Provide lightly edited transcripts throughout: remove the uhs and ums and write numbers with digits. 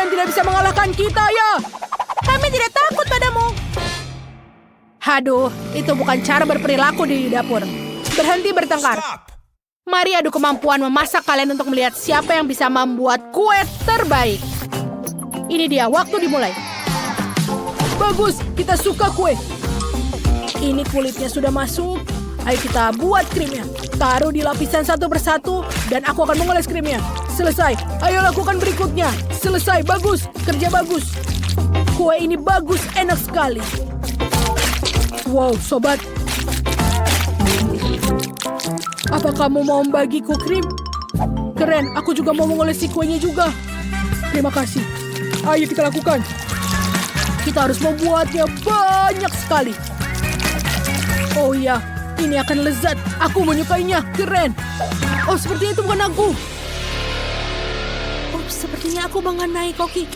Kalian tidak bisa mengalahkan kita ya. Kami tidak takut padamu. Haduh, itu bukan cara berperilaku di dapur. Berhenti bertengkar. Mari adu kemampuan memasak kalian untuk melihat siapa yang bisa membuat kue terbaik. Ini dia, waktu dimulai. Bagus, kita suka kue. Ini kulitnya sudah masuk. Ayo kita buat krimnya. Taruh di lapisan satu persatu dan aku akan mengoles krimnya. Selesai. Ayo lakukan berikutnya. Selesai, bagus. Kerja bagus. Kue ini bagus, enak sekali. Wow, sobat. Apa kamu mau membagiku krim? Keren, aku juga mau mengolesi kuenya juga. Terima kasih. Ayo kita lakukan. Kita harus membuatnya banyak sekali. Oh iya, ini akan lezat. Aku menyukainya, keren. Oh, sepertinya itu bukan aku. Oh, sepertinya aku mengenai koki.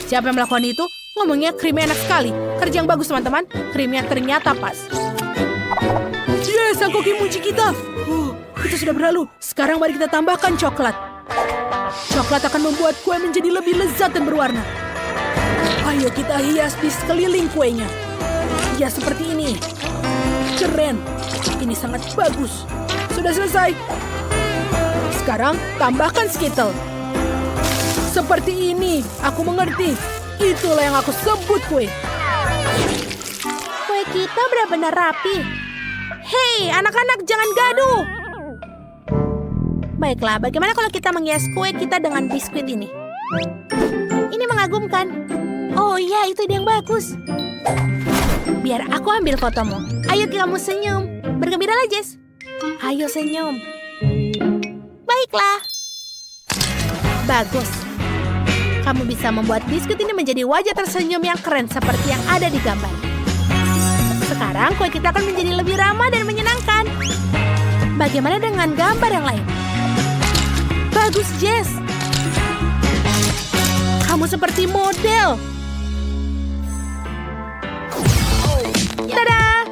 Siapa yang melakukan itu? Ngomongnya krimnya enak sekali. Kerja yang bagus, teman-teman. Krimnya ternyata pas. Yes, sang koki muji kita. Itu sudah berlalu. Sekarang mari kita tambahkan coklat. Coklat akan membuat kue menjadi lebih lezat dan berwarna. Ayo kita hias di sekeliling kuenya. Ya, seperti ini. Keren. Ini sangat bagus. Sudah selesai. Sekarang tambahkan Skittle. Seperti ini. Aku mengerti. Itulah yang aku sebut kue. Kue kita benar-benar rapi. Hei, anak-anak, jangan gaduh. Baiklah, bagaimana kalau kita menghias kue kita dengan biskuit ini? Ini mengagumkan. Oh iya, itu ide yang bagus. Biar aku ambil fotomu. Ayo kamu senyum. Bergembiralah, Jess. Ayo senyum. Baiklah. Bagus. Kamu bisa membuat biskuit ini menjadi wajah tersenyum yang keren seperti yang ada di gambar. Sekarang kue kita akan menjadi lebih ramah dan menyenangkan. Bagaimana dengan gambar yang lain? Bagus, Jess. Kamu seperti model. Tada!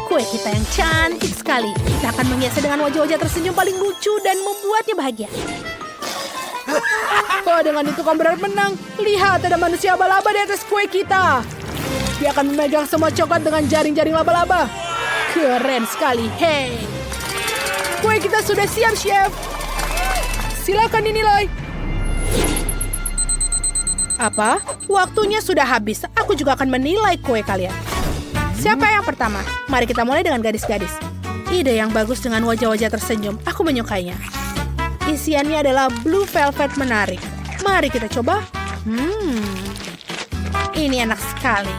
Kue kita yang cantik sekali. Kita akan menghiasnya dengan wajah-wajah tersenyum paling lucu dan membuatnya bahagia. Oh, dengan itu kamu benar menang. Lihat, ada manusia laba-laba di atas kue kita. Dia akan memegang semua coklat dengan jaring-jaring laba-laba. Keren sekali. Hey. Kue kita sudah siap, Chef. Silakan dinilai. Apa? Waktunya sudah habis. Aku juga akan menilai kue kalian. Siapa yang pertama? Mari kita mulai dengan gadis-gadis. Ide yang bagus dengan wajah-wajah tersenyum. Aku menyukainya. Isiannya adalah blue velvet menarik. Mari kita coba. Ini enak sekali.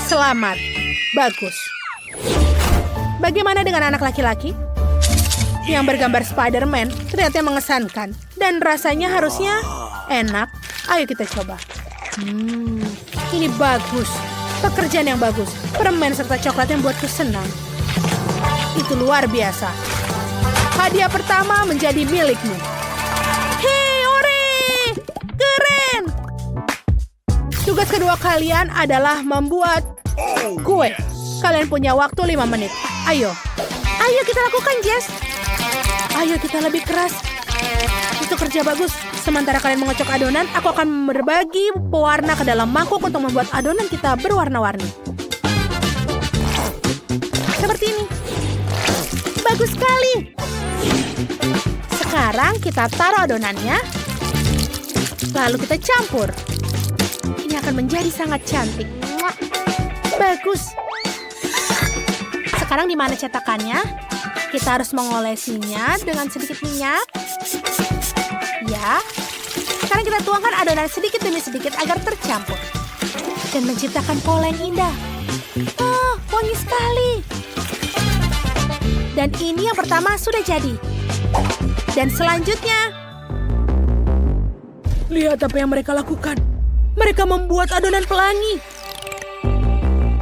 Selamat. Bagus. Bagaimana dengan anak laki-laki? Yang bergambar Spider-Man ternyata mengesankan. Dan rasanya harusnya enak. Ayo kita coba. Ini bagus. Pekerjaan yang bagus. Permen serta coklat yang buatku senang. Itu luar biasa. Hadiah pertama menjadi milikmu. Hei, ore! Keren! Tugas kedua kalian adalah membuat kue. Kalian punya waktu 5 menit. Ayo. Ayo kita lakukan, Jess. Ayo kita lebih keras. Itu kerja bagus. Sementara kalian mengocok adonan, aku akan berbagi pewarna ke dalam mangkuk untuk membuat adonan kita berwarna-warni. Seperti ini. Bagus sekali. Sekarang kita taruh adonannya. Lalu kita campur. Ini akan menjadi sangat cantik. Bagus. Sekarang di mana cetakannya? Kita harus mengolesinya dengan sedikit minyak. Ya. Sekarang kita tuangkan adonan sedikit demi sedikit agar tercampur. Dan menciptakan pola yang indah. Oh, wangi sekali. Dan ini yang pertama sudah jadi. Dan selanjutnya. Lihat apa yang mereka lakukan. Mereka membuat adonan pelangi.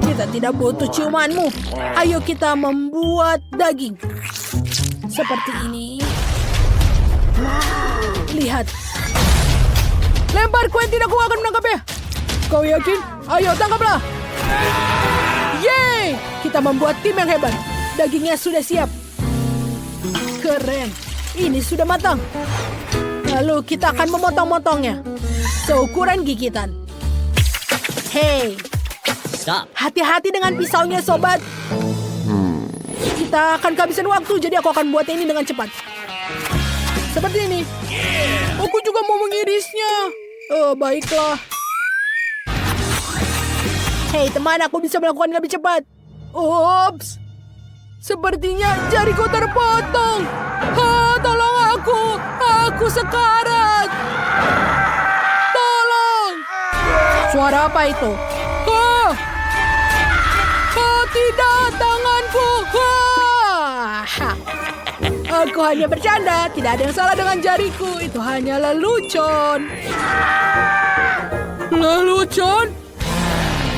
Kita tidak butuh ciumanmu. Ayo kita membuat daging. Seperti ini. Lihat. Lempar kue, tidak, aku akan menangkapnya. Kau yakin? Ayo tangkaplah. Yeay! Kita membuat tim yang hebat. Dagingnya sudah siap. Keren. Ini sudah matang. Lalu kita akan memotong-motongnya seukuran gigitan. Hei, Stop. hati-hati dengan pisaunya, sobat. Kita akan kehabisan waktu, jadi aku akan buat ini dengan cepat. Seperti ini. Aku juga mau mengirisnya. Baiklah. Hei teman, aku bisa melakukan lebih cepat. Ups. Sepertinya jariku terpotong. Tolong aku. Aku sekarat. Tolong. Suara apa itu? Tidak, tanganku. Aku hanya bercanda. Tidak ada yang salah dengan jariku. Itu hanya lelucon. Lelucon?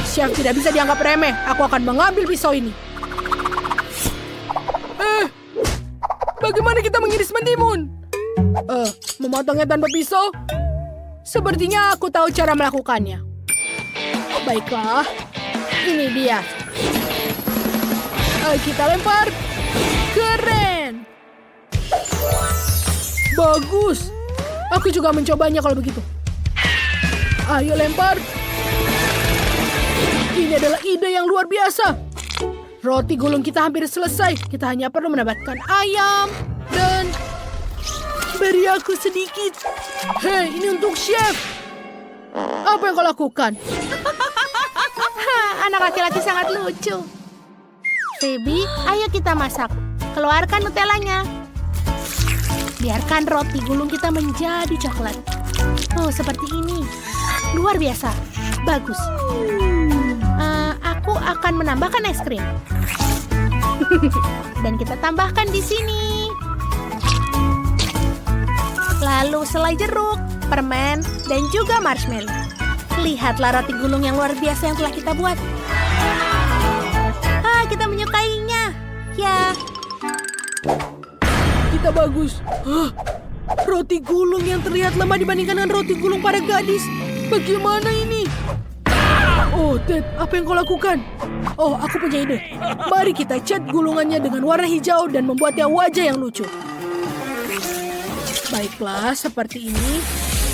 Chef tidak bisa dianggap remeh. Aku akan mengambil pisau ini. Bagaimana kita mengiris mentimun? Memotongnya tanpa pisau? Sepertinya aku tahu cara melakukannya. Baiklah. Ini dia. Kita lempar. Keren. Bagus. Aku juga mencobanya kalau begitu. Ayo lempar. Ini adalah ide yang luar biasa. Roti gulung kita hampir selesai. Kita hanya perlu menambahkan ayam. Dan beri aku sedikit. Hei, ini untuk chef. Apa yang kau lakukan? Anak laki-laki sangat lucu. Phoebe, ayo kita masak. Keluarkan Nutellanya. Biarkan roti gulung kita menjadi coklat. Oh, seperti ini. Luar biasa. Bagus. Aku akan menambahkan es krim. Dan kita tambahkan di sini. Lalu selai jeruk, permen, dan juga marshmallow. Lihatlah roti gulung yang luar biasa yang telah kita buat. Kita menyukainya. Ya. Kita bagus. Roti gulung yang terlihat lemah dibandingkan dengan roti gulung para gadis. Bagaimana ini? Oh, Ted, apa yang kau lakukan? Oh, aku punya ide. Mari kita cat gulungannya dengan warna hijau dan membuatnya wajah yang lucu. Baiklah, seperti ini.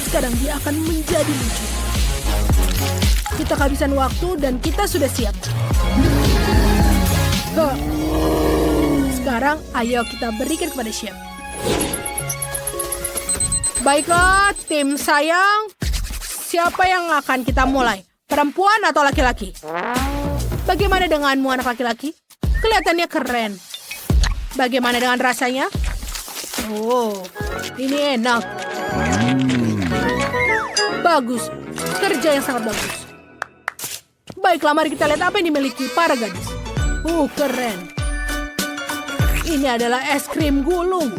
Sekarang dia akan menjadi lucu. Kita kehabisan waktu dan kita sudah siap. Sekarang, ayo kita berikan kepada chef. Baiklah, tim sayang. Siapa yang akan kita mulai? Perempuan atau laki-laki? Bagaimana denganmu anak laki-laki? Kelihatannya keren. Bagaimana dengan rasanya? Oh, ini enak. Bagus. Kerja yang sangat bagus. Baiklah, mari kita lihat apa yang dimiliki para gadis. Keren. Ini adalah es krim gulung.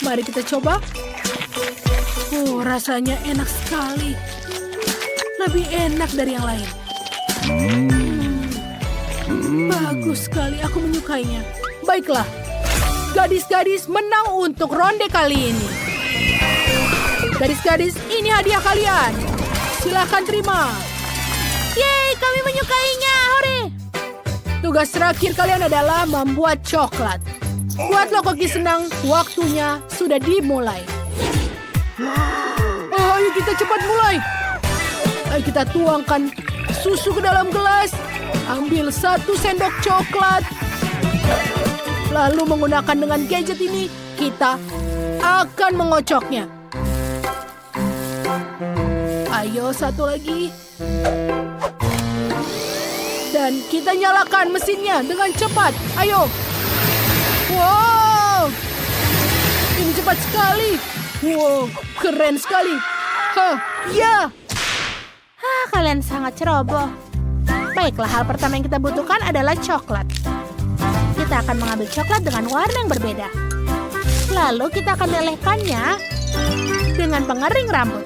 Mari kita coba. Rasanya enak sekali. Lebih enak dari yang lain. Bagus sekali, aku menyukainya. Baiklah, gadis-gadis menang untuk ronde kali ini. Gadis-gadis, ini hadiah kalian. Silakan terima. Yeay, kami menyukainya. Hore! Tugas terakhir kalian adalah membuat coklat. Buatlah Koki senang, waktunya sudah dimulai. Ayo kita cepat mulai. Ayo kita tuangkan susu ke dalam gelas. Ambil 1 sendok coklat. Lalu menggunakan dengan gadget ini, kita akan mengocoknya. Ayo, satu lagi. Dan kita nyalakan mesinnya dengan cepat. Ayo. Wow. Ini cepat sekali. Wow, keren sekali. Ya. Kalian sangat ceroboh. Baiklah, hal pertama yang kita butuhkan adalah coklat. Kita akan mengambil coklat dengan warna yang berbeda. Lalu kita akan melelehkannya dengan pengering rambut.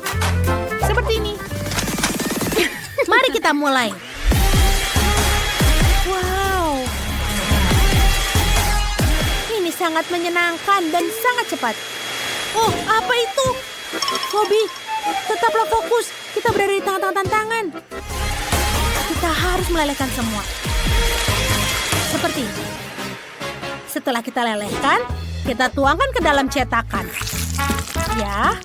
Seperti ini. Mari kita mulai. Wow. Ini sangat menyenangkan dan sangat cepat. Oh, apa itu? Bobby, tetaplah fokus. Kita berada di tengah-tengah tantangan. Kita harus melelehkan semua. Seperti ini. Setelah kita lelehkan, Kita tuangkan ke dalam cetakan. Ya.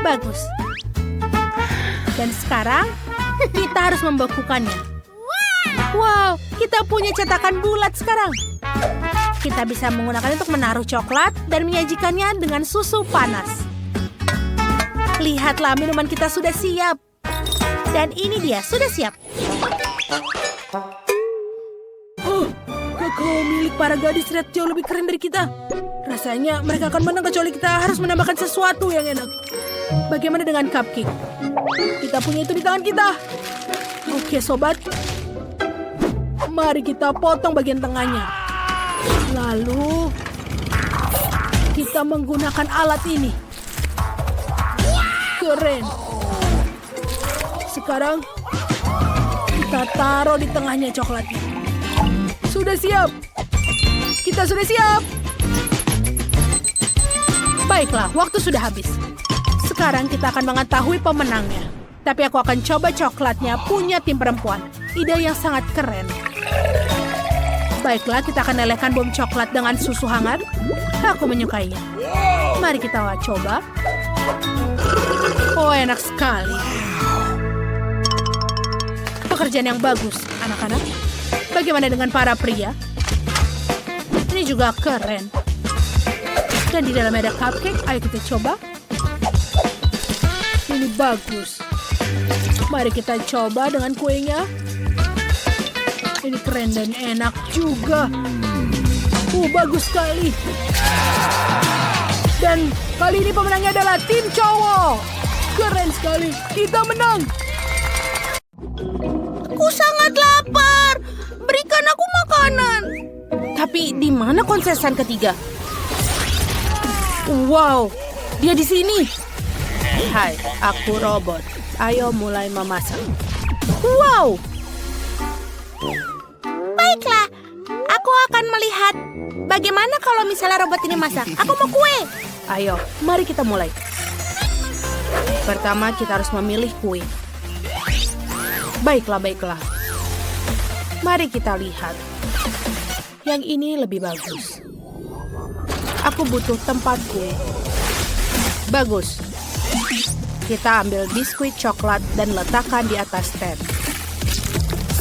Bagus. Dan sekarang, kita harus membekukannya. Wow, kita punya cetakan bulat sekarang. Kita bisa menggunakan untuk menaruh coklat dan menyajikannya dengan susu panas. Lihatlah, minuman kita sudah siap. Dan ini dia, sudah siap. Oh, kakao milik para gadis red jauh lebih keren dari kita. Rasanya mereka akan menang kecuali kita harus menambahkan sesuatu yang enak. Bagaimana dengan cupcake? Kita punya itu di tangan kita. Oke, sobat. Mari kita potong bagian tengahnya. Lalu, kita menggunakan alat ini. Keren. Sekarang, kita taruh di tengahnya coklatnya. Sudah siap. Kita sudah siap. Baiklah, waktu sudah habis. Sekarang kita akan mengetahui pemenangnya. Tapi aku akan coba coklatnya punya tim perempuan. Ide yang sangat keren. Baiklah, kita akan lelehkan bom coklat dengan susu hangat. Aku menyukainya. Mari kita coba. Oh, enak sekali. Pekerjaan yang bagus, anak-anak. Bagaimana dengan para pria? Ini juga keren. Dan di dalamnya ada cupcake. Ayo kita coba. Ini bagus. Mari kita coba dengan kuenya. Ini keren dan enak juga. Bagus sekali. Dan kali ini pemenangnya adalah tim cowok. Keren sekali. Kita menang. Aku sangat lapar. Berikan aku makanan. Tapi di mana konsesan ketiga? Wow, dia di sini. Hai, aku robot. Ayo mulai memasak. Wow. Baiklah, aku akan melihat. Bagaimana kalau misalnya robot ini masak? Aku mau kue. Ayo, mari kita mulai. Pertama, kita harus memilih kue. Baiklah. Mari kita lihat. Yang ini lebih bagus. Aku butuh tempat kue. Bagus. Kita ambil biskuit coklat dan letakkan di atas stand.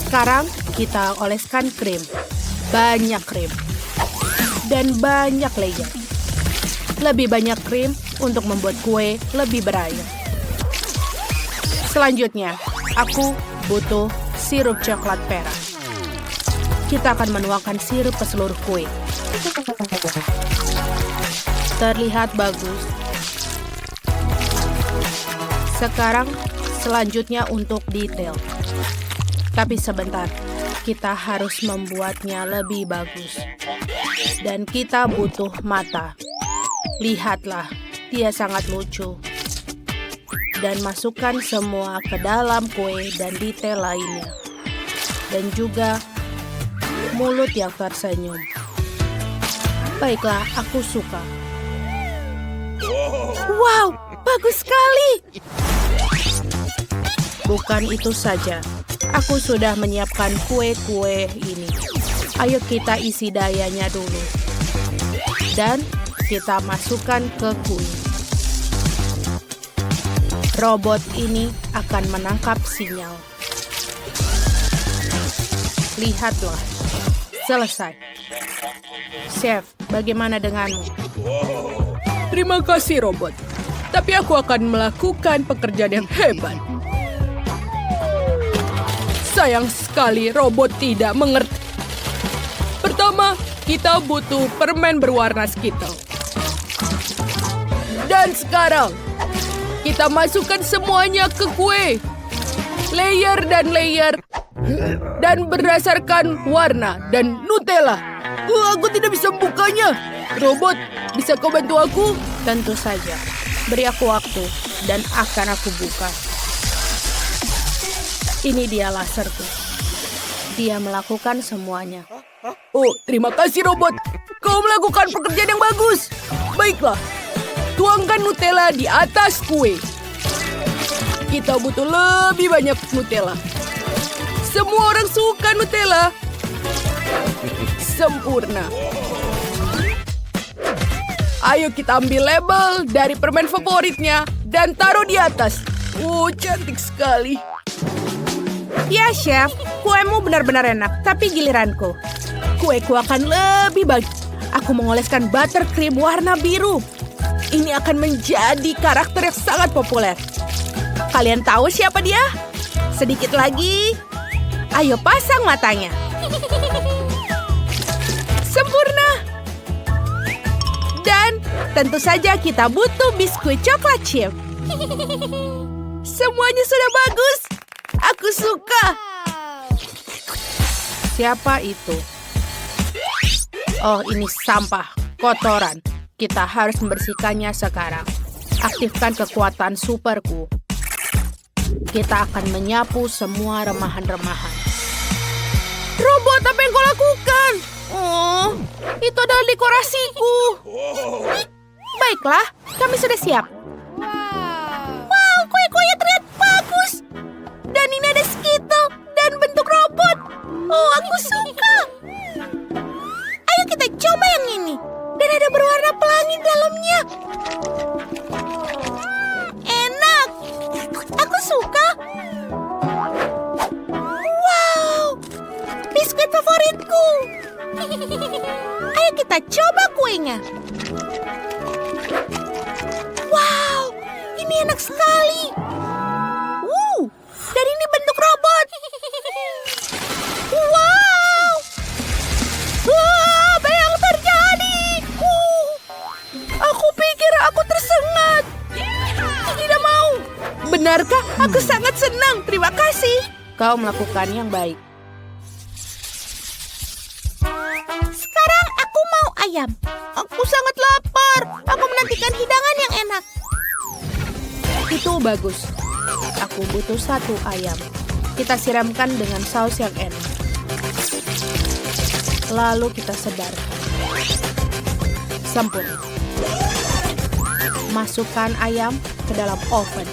Sekarang kita oleskan krim. Banyak krim. Dan banyak layer. Lebih banyak krim untuk membuat kue lebih berair. Selanjutnya, aku butuh sirup coklat merah. Kita akan menuangkan sirup ke seluruh kue. Terlihat bagus. Sekarang, selanjutnya untuk detail. Tapi sebentar, kita harus membuatnya lebih bagus. Dan kita butuh mata. Lihatlah, dia sangat lucu. Dan masukkan semua ke dalam kue dan detail lainnya. Dan juga mulut yang tersenyum. Baiklah, aku suka. Wow, bagus sekali. Bukan itu saja. Aku sudah menyiapkan kue-kue ini. Ayo kita isi dayanya dulu. Dan kita masukkan ke kue. Robot ini akan menangkap sinyal. Lihatlah. Selesai. Chef, bagaimana denganmu? Terima kasih, robot. Tapi aku akan melakukan pekerjaan yang hebat. Sayang sekali robot tidak mengerti. Pertama, kita butuh permen berwarna skittles. Dan sekarang, kita masukkan semuanya ke kue. Layer dan layer. Dan berdasarkan warna dan Nutella. Aku tidak bisa membukanya. Robot, bisa kau bantu aku? Tentu saja. Beri aku waktu dan akan aku buka. Ini dia laserku. Dia melakukan semuanya. Oh, terima kasih robot. Kau melakukan pekerjaan yang bagus. Baiklah, tuangkan Nutella di atas kue. Kita butuh lebih banyak Nutella. Semua orang suka Nutella. Sempurna. Ayo kita ambil label dari permen favoritnya dan taruh di atas. Cantik sekali. Ya, Chef. Kuemu benar-benar enak, tapi giliranku. Kueku akan lebih baik. Aku mengoleskan buttercream warna biru. Ini akan menjadi karakter yang sangat populer. Kalian tahu siapa dia? Sedikit lagi. Ayo pasang matanya. Sempurna. Dan tentu saja kita butuh biskuit coklat chip. Semuanya sudah bagus. Aku suka. Siapa itu? Oh, ini sampah, kotoran. Kita harus membersihkannya sekarang. Aktifkan kekuatan superku. Kita akan menyapu semua remahan-remahan. Robot, apa yang kau lakukan? Oh, itu adalah dekorasiku. Baiklah, kami sudah siap. Wow, kue-kuenya terlihat bagus. Dan ini ada Skittle dan bentuk robot. Oh, aku suka. Ayo kita coba yang ini. Dan ada berwarna pelangi di dalamnya. Enak. Aku suka. Wow, biskuit favoritku. Ayo kita coba kuenya. Wow, ini enak sekali. Dan ini bentuk robot. Wow. Apa yang terjadi? Aku pikir aku tersengat. Tidak mau. Benarkah? Aku sangat senang. Terima kasih. Kau melakukan yang baik. Sekarang aku mau ayam. Aku sangat lapar. Aku menantikan hidangan yang enak. Itu bagus. Aku butuh 1 ayam. Kita siramkan dengan saus yang enak. Lalu kita sebarkan. Sempurna. Masukkan ayam ke dalam oven.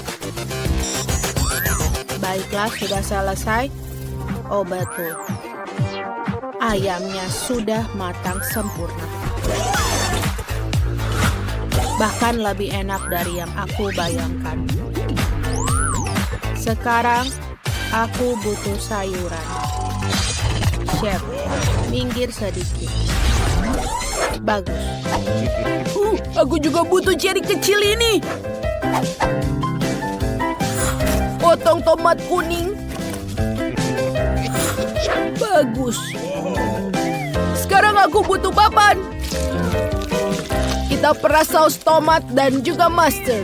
Baiklah, sudah selesai. Oh, betul. Ayamnya sudah matang sempurna. Bahkan lebih enak dari yang aku bayangkan. Sekarang, aku butuh sayuran. Chef, minggir sedikit. Bagus. Aku juga butuh cherry kecil ini. Potong tomat kuning. Bagus. Sekarang aku butuh papan. Kita peras saus tomat dan juga mustard.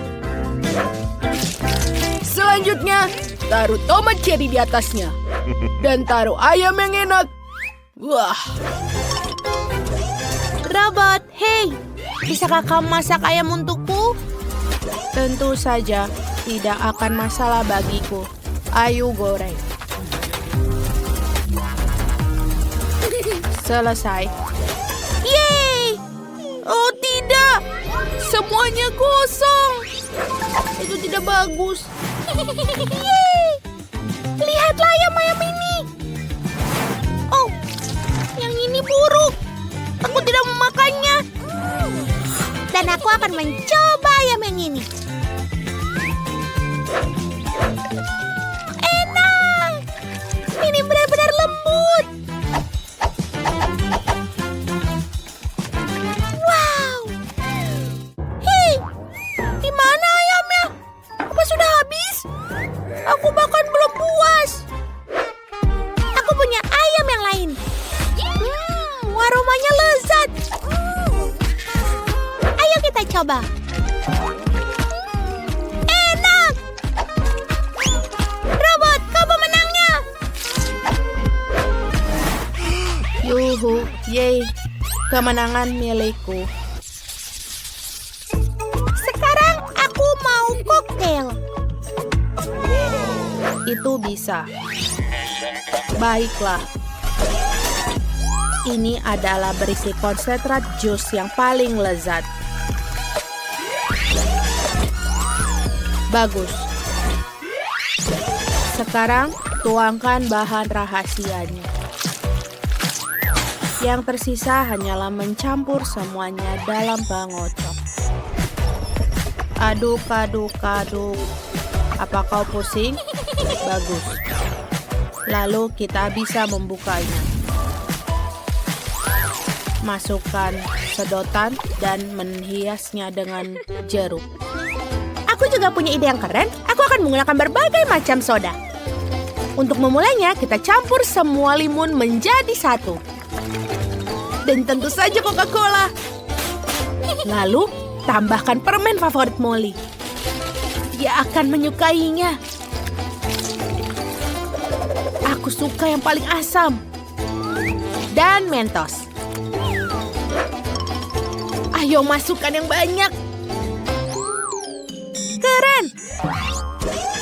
Selanjutnya, taruh tomat cherry di atasnya. Dan taruh ayam yang enak. Wah. Robot, hey, bisakah kamu masak ayam untukku? Tentu saja, tidak akan masalah bagiku. Ayo goreng. Selesai. Yeay! Oh tidak, semuanya kosong. Itu tidak bagus. Yeay! Lihatlah ayam-ayam ini. Oh, yang ini buruk. Aku tidak memakannya. Dan aku akan mencoba ayam yang ini. Enak. Ini benar-benar lembut. Wow. Hei, di mana ayamnya? Apa sudah habis? Aku bahkan belum puas. Aku punya ayam yang lain. Aromanya lezat. Ayo kita coba. Enak. Robot, kau pemenangnya. Yuhu, yay. Kemenangan milikku. Sekarang aku mau koktail. Itu bisa. Baiklah. Ini adalah berisi konsentrat jus yang paling lezat. Bagus. Sekarang, tuangkan bahan rahasianya. Yang tersisa hanyalah mencampur semuanya dalam pengocok. Aduk, aduk, aduk. Apa kau pusing? Bagus. Lalu kita bisa membukanya. Masukkan sedotan dan menghiasnya dengan jeruk. Aku juga punya ide yang keren. Aku akan menggunakan berbagai macam soda. Untuk memulainya, kita campur semua limun menjadi satu. Dan tentu saja Coca-Cola. Lalu, tambahkan permen favorit Molly. Dia akan menyukainya. Aku suka yang paling asam. Dan Mentos. Ayo masukkan yang banyak. Keren.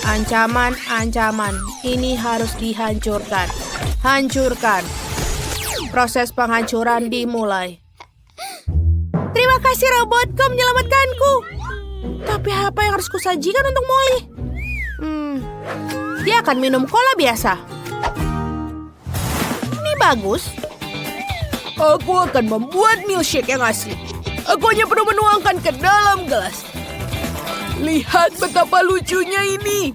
Ancaman. Ini harus dihancurkan. Hancurkan. Proses penghancuran dimulai. Terima kasih robot, kau menyelamatkanku. Tapi apa yang harus kusajikan untuk Molly? Dia akan minum cola biasa. Ini bagus. Aku akan membuat milkshake yang asli. Aku hanya perlu menuangkan ke dalam gelas. Lihat betapa lucunya ini.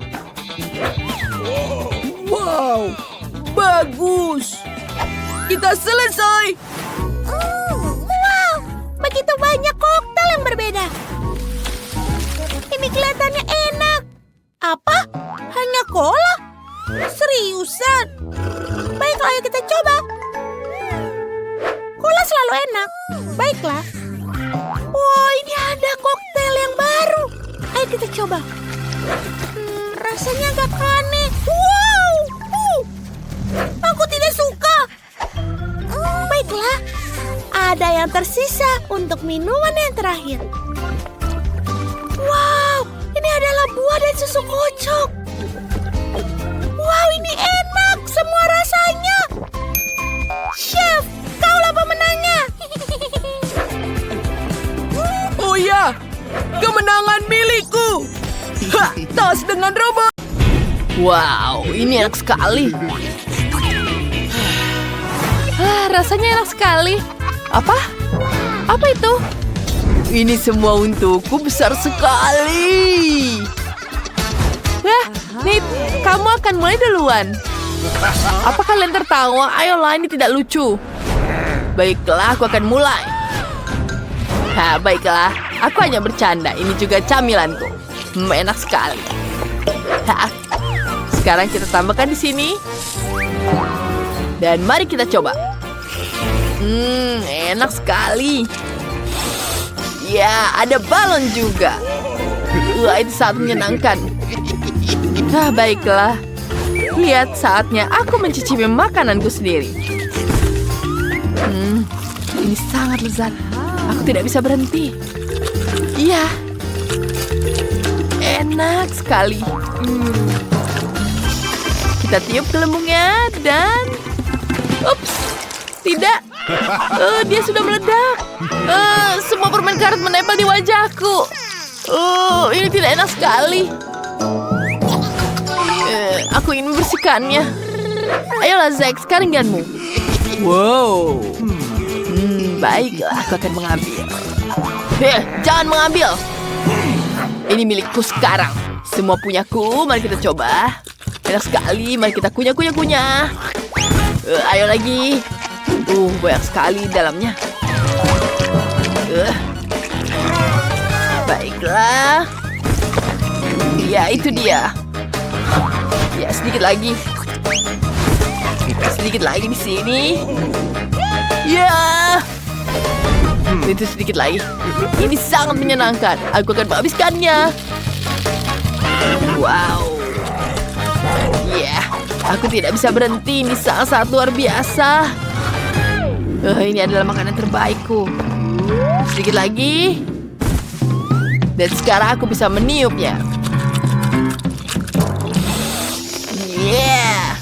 Wow, bagus. Kita selesai. Wow, begitu banyak koktail yang berbeda. Ini kelihatannya enak. Apa? Hanya cola? Seriusan? Baiklah, ayo kita coba. Cola selalu enak. Baiklah. Wow, ini ada koktail yang baru. Ayo kita coba. Rasanya agak aneh. Wow! Aku tidak suka. Baiklah. Ada yang tersisa untuk minuman yang terakhir. Wow, ini adalah buah dan susu kocok. Wow, ini enak semua rasanya. Chef, kaulah pemenangnya. Oh ya, kemenangan milikku. Tas dengan robot. Wow, ini enak sekali. Rasanya enak sekali. Apa? Apa itu? Ini semua untukku, besar sekali. Nip, kamu akan mulai duluan. Apa kalian tertawa? Ayolah, ini tidak lucu. Baiklah, aku akan mulai. Baiklah, aku hanya bercanda. Ini juga camilanku. Enak sekali. Sekarang kita tambahkan di sini. Dan mari kita coba. Enak sekali. Ya, ada balon juga. Itu sangat menyenangkan. Baiklah. Lihat, saatnya aku mencicipi makananku sendiri. Ini sangat lezat. Aku tidak bisa berhenti. Iya. Enak sekali. Kita tiup gelembungnya dan... Ups, tidak. Dia sudah meledak. Semua permen karet menempel di wajahku. Ini tidak enak sekali. Aku ingin membersihkannya. Ayolah Zack, sekarang giliranmu. Wow. Baiklah, aku akan mengambil. Jangan mengambil. Ini milikku sekarang. Semua punyaku, mari kita coba. Enak sekali, mari kita kunyah. Ayo lagi. Banyak sekali dalamnya. Baiklah. Ya, itu dia. Ya, sedikit lagi. Sedikit lagi di sini. Ya. Itu sedikit lagi. Ini sangat menyenangkan. Aku akan menghabiskannya. Wow. Ya, aku tidak bisa berhenti. Ini sangat luar biasa. Ini adalah makanan terbaikku. Sedikit lagi. Dan sekarang aku bisa meniupnya. Yeah.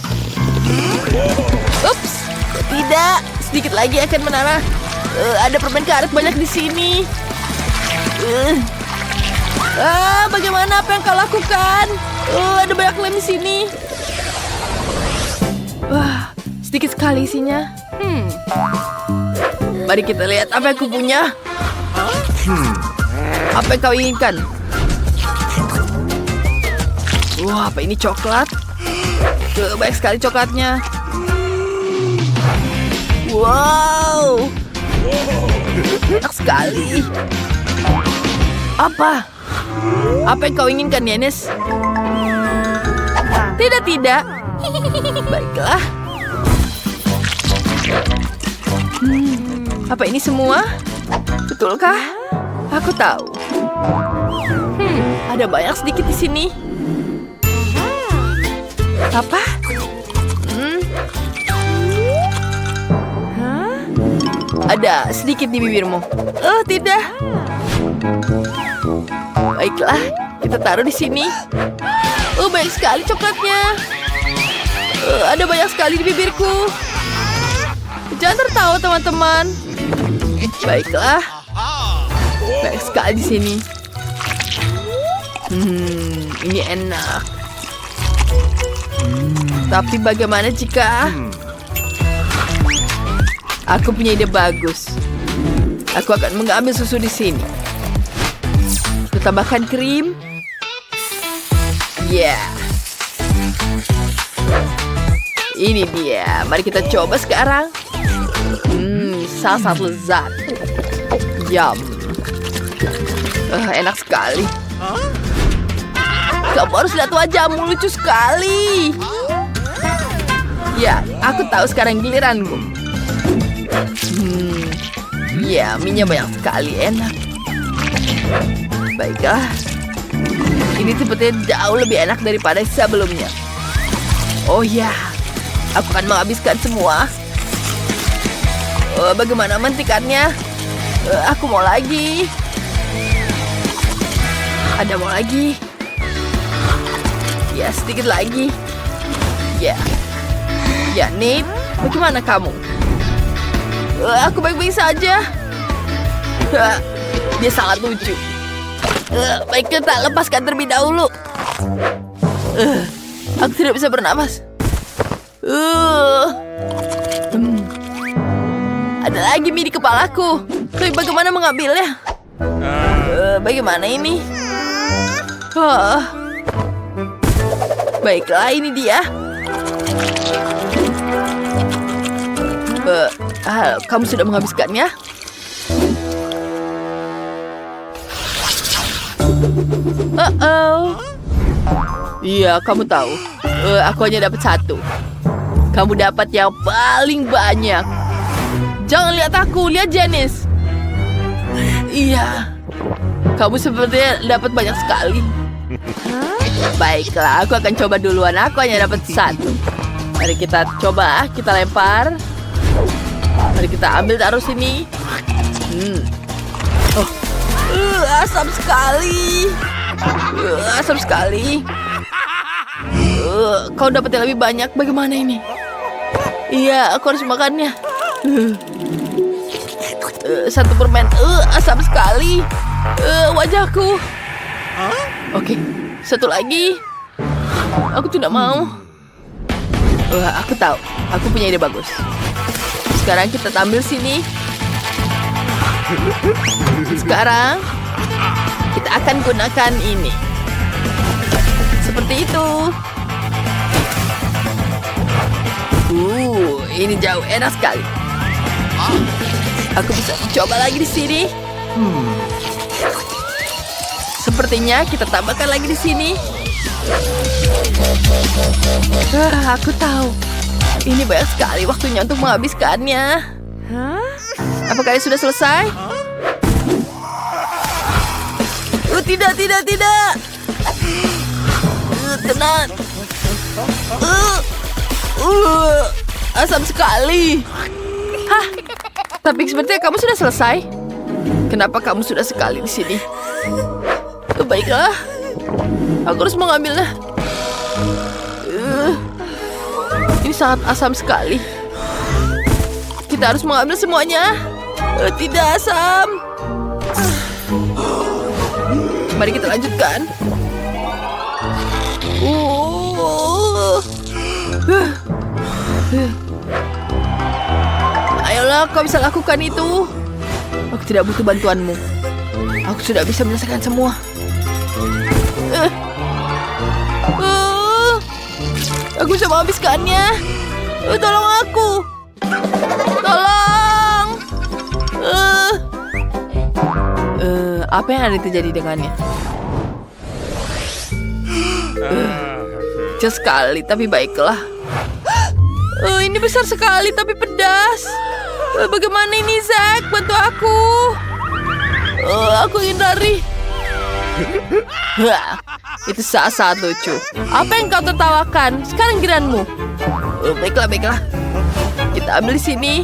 Ups, tidak. Sedikit lagi akan menara. Ada permen karet banyak di sini. Bagaimana apa yang kau lakukan? Ada banyak lem di sini. Sedikit sekali isinya. Mari kita lihat apa yang aku punya. Apa yang kau inginkan? Wah, apa ini coklat? Banyak sekali coklatnya. Wow, enak sekali. Apa? Apa yang kau inginkan, Yanes? Tidak, tidak. Baiklah. Apa ini semua? Betulkah? Aku tahu. Ada banyak sedikit di sini. Apa? Ada sedikit di bibirmu. Oh, tidak. Baiklah, kita taruh di sini. Oh, banyak sekali coklatnya. Ada banyak sekali di bibirku. Jangan tertawa, teman-teman. Baiklah. Banyak sekali di sini. Ini enak. Tapi bagaimana jika aku punya ide bagus? Aku akan mengambil susu di sini. Aku tambahkan krim. Ya. Ini dia. Mari kita coba sekarang. Sangat lezat. Yum. Enak sekali. Kamu harus lihat wajahmu, lucu sekali. Ya, aku tahu sekarang giliranku. Ya, minyak banyak sekali, enak. Baiklah. Ini sepertinya jauh lebih enak daripada sebelumnya. Oh ya, aku akan menghabiskan semua. Bagaimana mentikannya? Aku mau lagi. Ada mau lagi. Ya, sedikit lagi. Ya. Ya, Nate, bagaimana kamu? Aku baik-baik saja. Dia sangat lucu. Baik, kita lepaskan terlebih dahulu. Aku tidak bisa bernapas. Ada lagi mie di kepalaku. Tapi bagaimana mengambilnya? Bagaimana ini? Baiklah, ini dia. Kamu sudah menghabiskannya? Iya, kamu tahu. Aku hanya dapat satu. Kamu dapat yang paling banyak. Jangan lihat aku, lihat Janice. Iya. Kamu sepertinya dapat banyak sekali. Baiklah, aku akan coba duluan. Aku hanya dapat satu. Mari kita coba, kita lempar. Mari kita ambil taruh sini. Asam sekali. Asam sekali. Kau dapat yang lebih banyak. Bagaimana ini? Iya, aku harus makannya. Satu permen. Asam sekali. Wajahku. Oke, satu lagi. Aku tidak mau. Aku tahu. Aku punya ide bagus. Sekarang kita tampil sini. Sekarang kita akan gunakan ini. Seperti itu. Ini jauh enak sekali. Aku bisa coba lagi di sini. Sepertinya kita tambahkan lagi di sini. Aku tahu. Ini banyak sekali waktunya untuk menghabiskannya. Apa kalian sudah selesai? Tidak. Tenang. Asam sekali. Hah? Tapi sepertinya kamu sudah selesai. Kenapa kamu sudah sekali di sini? Baiklah. Aku harus mengambilnya. Ini sangat asam sekali. Kita harus mengambil semuanya. Tidak asam. Mari kita lanjutkan. Ayolah, kau bisa lakukan itu. Aku tidak butuh bantuanmu. Aku sudah bisa menyelesaikan semua. bisa menghabiskannya. Tolong aku. Tolong. Apa yang ada terjadi dengannya? Kecil sekali, tapi baiklah. Ini besar sekali, tapi pedas. Bagaimana ini, Zack? Bantu aku. Aku ingin lari. Itu sangat lucu. Apa yang kau tertawakan? Sekarang giliranmu. Baiklah. Kita ambil di sini.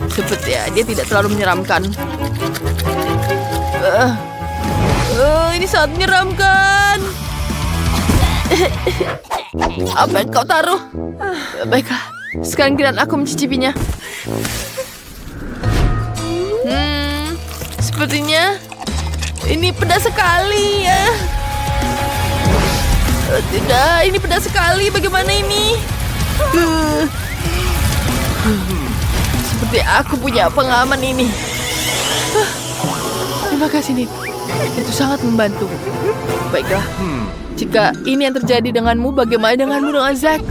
Sepertinya dia tidak terlalu menyeramkan. Ini sangat menyeramkan. Apa yang kau taruh? Baiklah. Sekarang giliran aku mencicipinya. Sepertinya ini pedas sekali ya. Tidak, ini pedas sekali. Bagaimana ini? Seperti aku punya pengalaman ini. Terima kasih, Nick. Itu sangat membantu. Baiklah. Jika ini yang terjadi denganmu, bagaimana denganmu dengan Zack?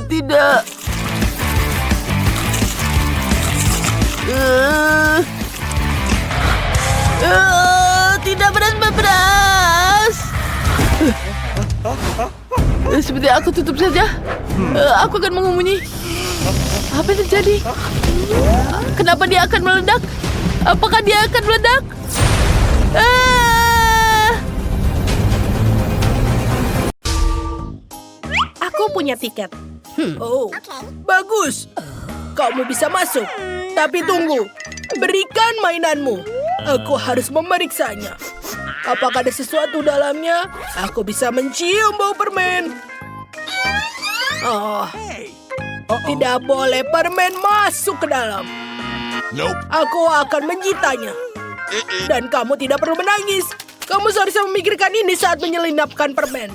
Tidak. Tidak pedas. Seperti aku tutup saja. Aku akan mengumunyi. Apa yang terjadi? Kenapa dia akan meledak? Apakah dia akan meledak? Aku punya tiket. Oh, bagus. Kamu bisa masuk. Tapi tunggu. Berikan mainanmu. Aku harus memeriksanya. Apakah ada sesuatu dalamnya? Aku bisa mencium bau permen. Oh, tidak boleh permen masuk ke dalam. Aku akan menyitanya. Dan kamu tidak perlu menangis. Kamu seharusnya memikirkan ini saat menyelinapkan permen.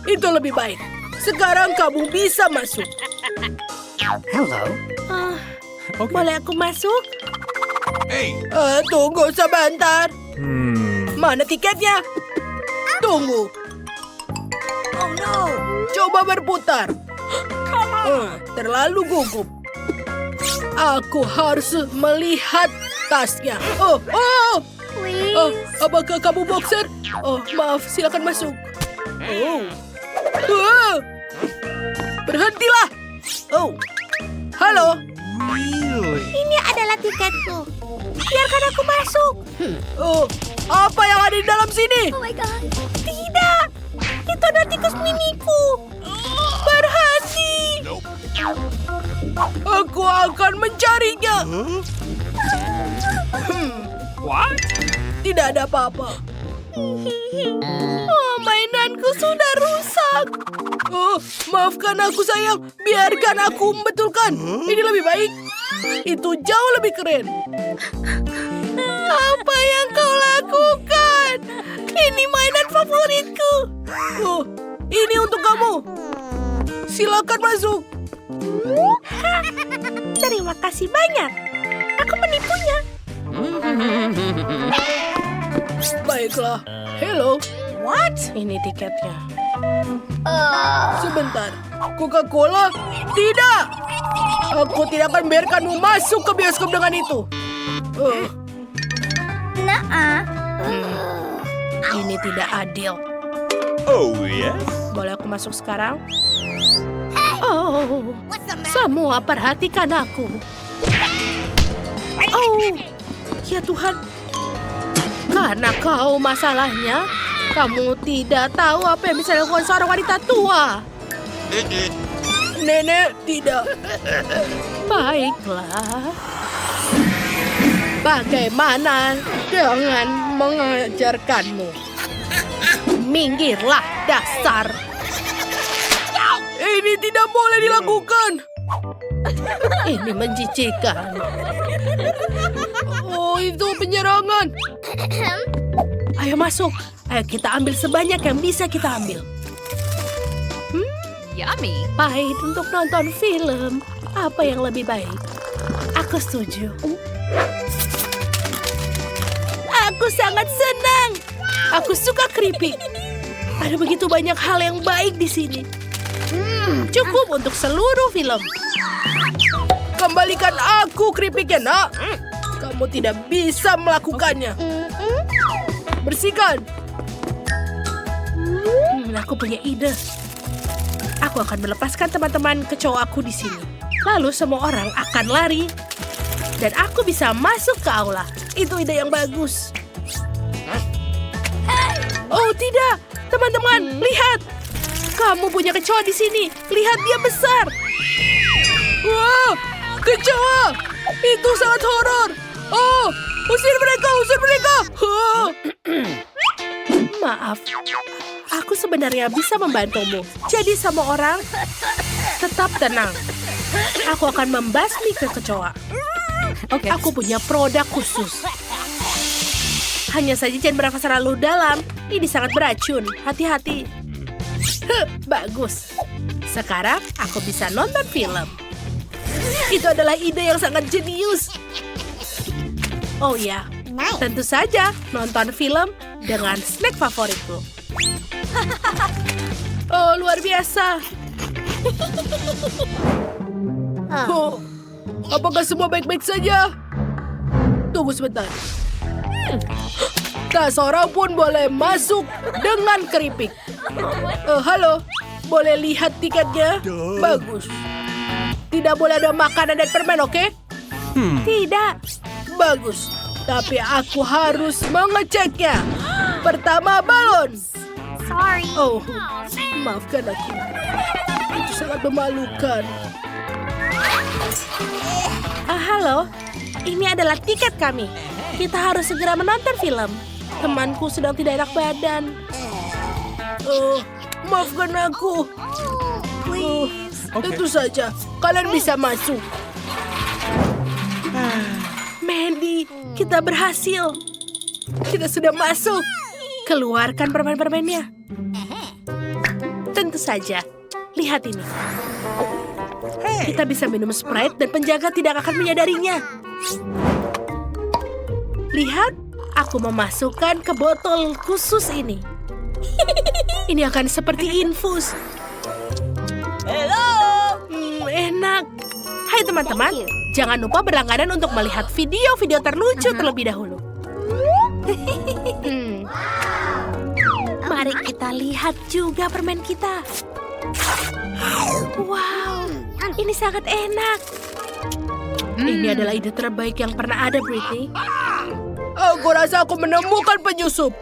Itu lebih baik. Sekarang kamu bisa masuk. Boleh aku masuk? Tunggu sebentar. Mana tiketnya? Tunggu. Oh no. Coba berputar. Terlalu gugup. Aku harus melihat tasnya. Please. Apakah kamu boxer? Maaf, silakan masuk. Berhentilah. Halo. Ini adalah tiketku. Biarkan aku masuk. Apa yang ada di dalam sini? Oh my god. Tidak. Itu ada tikus miniku. Berhenti. Aku akan mencarinya. Tidak ada apa-apa. Mainanku sudah rusak. Maafkan aku sayang. Biarkan aku membetulkan. Ini lebih baik. Itu jauh lebih keren. Apa yang kau lakukan? Ini mainan favoritku. Ini untuk kamu. Silakan masuk. Terima kasih banyak. Aku menipunya. Baiklah. Hello. What? Ini tiketnya. Sebentar. Coca-Cola? Tidak. Aku tidak akan biarkanmu masuk ke bioskop dengan itu. Ini tidak adil. Oh, yes? Boleh aku masuk sekarang? Semua perhatikan aku. Ya Tuhan. Karena kau masalahnya, kamu tidak tahu apa yang bisa dilakukan seorang wanita tua. Nenek, tidak. Baiklah. Bagaimana dengan mengajarkanmu? Minggirlah, dasar. Ini tidak boleh dilakukan. Ini menjijikan. Itu penyerangan. Ayo masuk. Ayo kita ambil sebanyak yang bisa kita ambil. Yummy. Pahit untuk nonton film. Apa yang lebih baik? Aku setuju. Aku sangat senang. Aku suka keripik. Ada begitu banyak hal yang baik di sini. Cukup untuk seluruh film. Kembalikan aku keripiknya, nak. Kamu tidak bisa melakukannya. Bersihkan. Aku punya ide. Aku akan melepaskan teman-teman kecoa aku di sini. Lalu semua orang akan lari. Dan aku bisa masuk ke aula. Itu ide yang bagus. Oh tidak, teman-teman, lihat. Kamu punya kecoa di sini. Lihat dia besar. Wah, kecoa. Itu sangat horor. Oh, usir mereka, usir mereka. Maaf, aku sebenarnya bisa membantumu. Jadi semua orang tetap tenang. Aku akan membasmi kecoa. Oke. Aku punya produk khusus. Hanya saja jangan bernafas terlalu dalam. Ini sangat beracun. Hati-hati. Bagus. Sekarang aku bisa nonton film. Itu adalah ide yang sangat jenius. Oh ya, tentu saja nonton film dengan snack favoritku. Oh, luar biasa. Oh, apakah semua baik-baik saja? Tunggu sebentar. Tak seorang pun boleh masuk dengan keripik. Halo, boleh lihat tiketnya? Bagus. Tidak boleh ada makanan dan permen, oke? Tidak. Bagus. Tapi aku harus mengeceknya. Pertama, balon. Sorry. Oh, maafkan aku. Itu sangat memalukan. Halo, ini adalah tiket kami. Kita harus segera menonton film. Temanku sedang tidak enak badan. Maafkan aku. Tentu saja, kalian bisa masuk. Mandy, kita berhasil. Kita sudah masuk. Keluarkan permen-permennya. Tentu saja. Lihat ini. Kita bisa minum Sprite dan penjaga tidak akan menyadarinya. Lihat, aku memasukkan ke botol khusus ini. Ini akan seperti infus. Enak. Hai teman-teman, jangan lupa berlangganan untuk melihat video-video terlucu terlebih dahulu. Mari kita lihat juga permen kita. Wow, ini sangat enak. Ini adalah ide terbaik yang pernah ada, Britney. Aku rasa aku menemukan penyusup.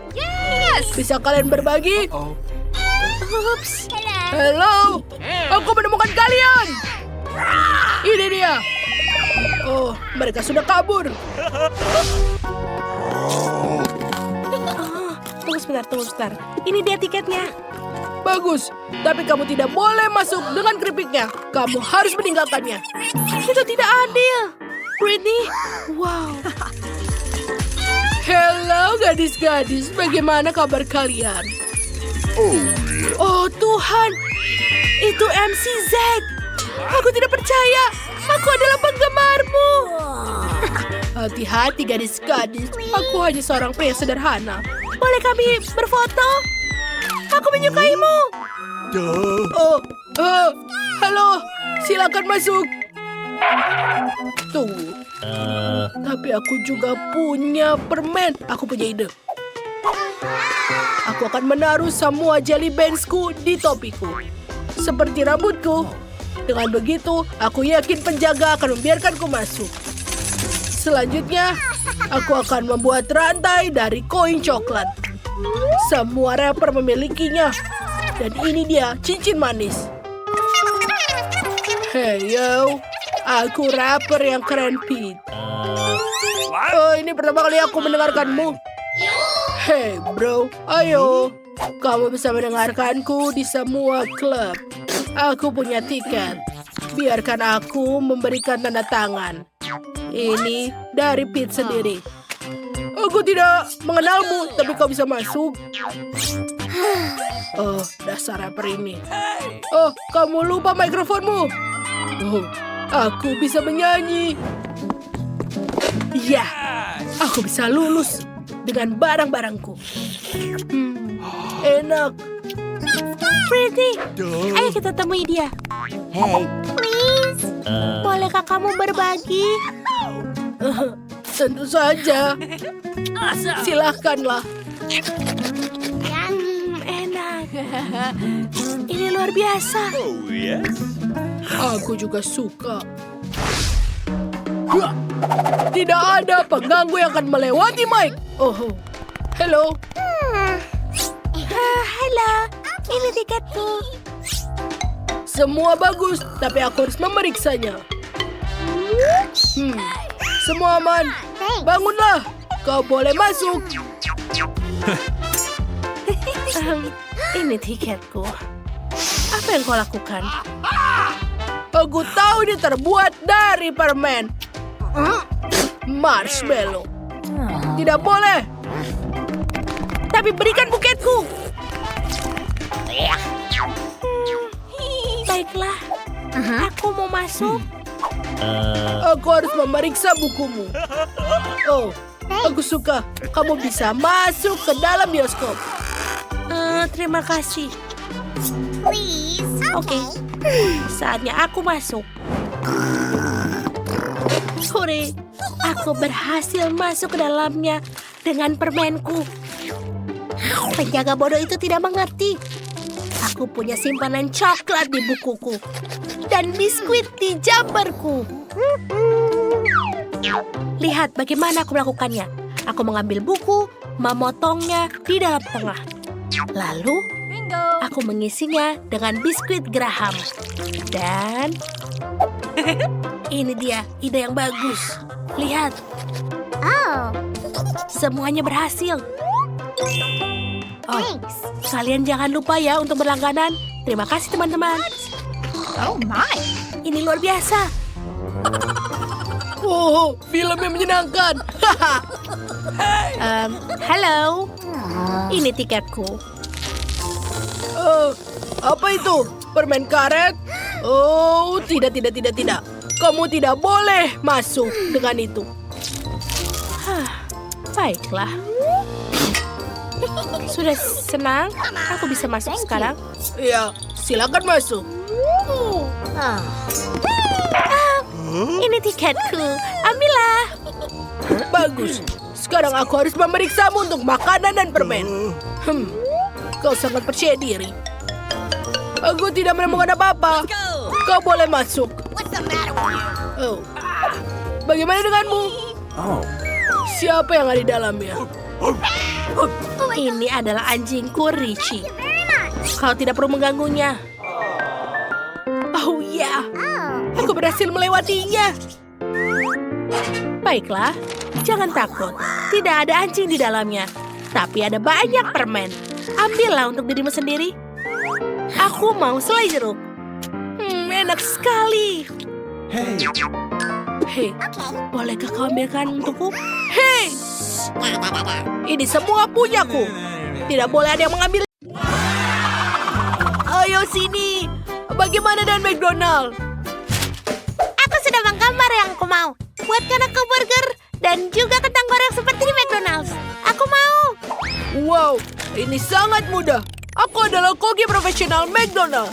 Bisa kalian berbagi? Ups. Halo, aku menemukan kalian. Ini dia. Oh, mereka sudah kabur. Tunggu sebentar. Ini dia tiketnya. Bagus, tapi kamu tidak boleh masuk dengan keripiknya. Kamu harus meninggalkannya. Itu tidak adil. Britney, wow. Hello gadis-gadis, bagaimana kabar kalian? Oh Tuhan, itu MC Zack. Aku tidak percaya, aku adalah penggemarmu. Hati-hati gadis-gadis, aku hanya seorang pria sederhana. Boleh kami berfoto? Aku menyukaimu. Halo, silakan masuk. Tunggu. Tapi aku juga punya permen. Aku punya ide. Aku akan menaruh semua jelly bandsku di topiku. Seperti rambutku. Dengan begitu, aku yakin penjaga akan membiarkanku masuk. Selanjutnya, aku akan membuat rantai dari koin coklat. Semua rapper memilikinya. Dan ini dia, cincin manis. Hey yo, aku rapper yang keren, Pete. Oh, ini pertama kali aku mendengarkanmu. Hey bro, ayo. Kamu bisa mendengarkanku di semua klub. Aku punya tiket. Biarkan aku memberikan tanda tangan. Ini dari Pete sendiri. Aku tidak mengenalmu, tapi kau bisa masuk. Oh, dasar rapper ini. Oh, kamu lupa mikrofonmu. Oh, aku bisa menyanyi. Ya, aku bisa lulus dengan barang-barangku. Enak. Freddy, ayo kita temui dia. Hey. Please, bolehkah kamu berbagi? Tentu saja. Silahkanlah. Enak. Ini luar biasa. Oh, yes. Aku juga suka. Hah! Tidak ada pengganggu yang akan melewati Mike. Oh, halo. Halo, ini tiketku. Semua bagus, tapi aku harus memeriksanya. Semua aman. Bangunlah. Kau boleh masuk. Ini tiketku. Apa yang kau lakukan? Aku tahu ini terbuat dari permen. Marshmallow. Tidak boleh. Tapi berikan buketku. Baiklah, aku mau masuk. Aku harus memeriksa bukumu. Oh, aku suka. Kamu bisa masuk ke dalam bioskop. Terima kasih. Oke, saatnya aku masuk. Hore, aku berhasil masuk ke dalamnya dengan permenku. Penjaga bodoh itu tidak mengerti. Aku punya simpanan coklat di bukuku dan biskuit di jumperku. Lihat bagaimana aku melakukannya. Aku mengambil buku, memotongnya di dalam tengah. Lalu, aku mengisinya dengan biskuit Graham. Dan ini dia ide yang bagus. Lihat. Semuanya berhasil. Oh, kalian jangan lupa ya untuk berlangganan. Terima kasih teman-teman. Oh my. Ini luar biasa. Oh, film yang menyenangkan. Halo. Ini tiketku. Apa itu? Permen karet? Oh, tidak. Kamu tidak boleh masuk dengan itu. Baiklah. Sudah senang? Aku bisa masuk sekarang? Ya, silakan masuk. Ini tiketku. Ambillah. Bagus. Sekarang aku harus memeriksamu untuk makanan dan permen. Kau sangat percaya diri. Aku tidak menemukan apa-apa. Kau boleh masuk. Oh. Bagaimana denganmu? Siapa yang ada di dalamnya? Ini adalah anjingku Richie. Kau tidak perlu mengganggunya. Oh ya, aku berhasil melewatinya. Baiklah, jangan takut. Tidak ada anjing di dalamnya. Tapi ada banyak permen. Ambillah untuk dirimu sendiri. Aku mau selai jeruk. Enak sekali. Hei, bolehkah kau ambilkan untukku? Hei, ini semua punyaku. Tidak boleh ada yang mengambil. Ayo sini. Bagaimana dengan McDonald? Aku sudah menggambar yang aku mau. Buatkan aku burger dan juga kentang goreng seperti di McDonald's. Aku mau. Wow, ini sangat mudah. Aku adalah koki profesional McDonald.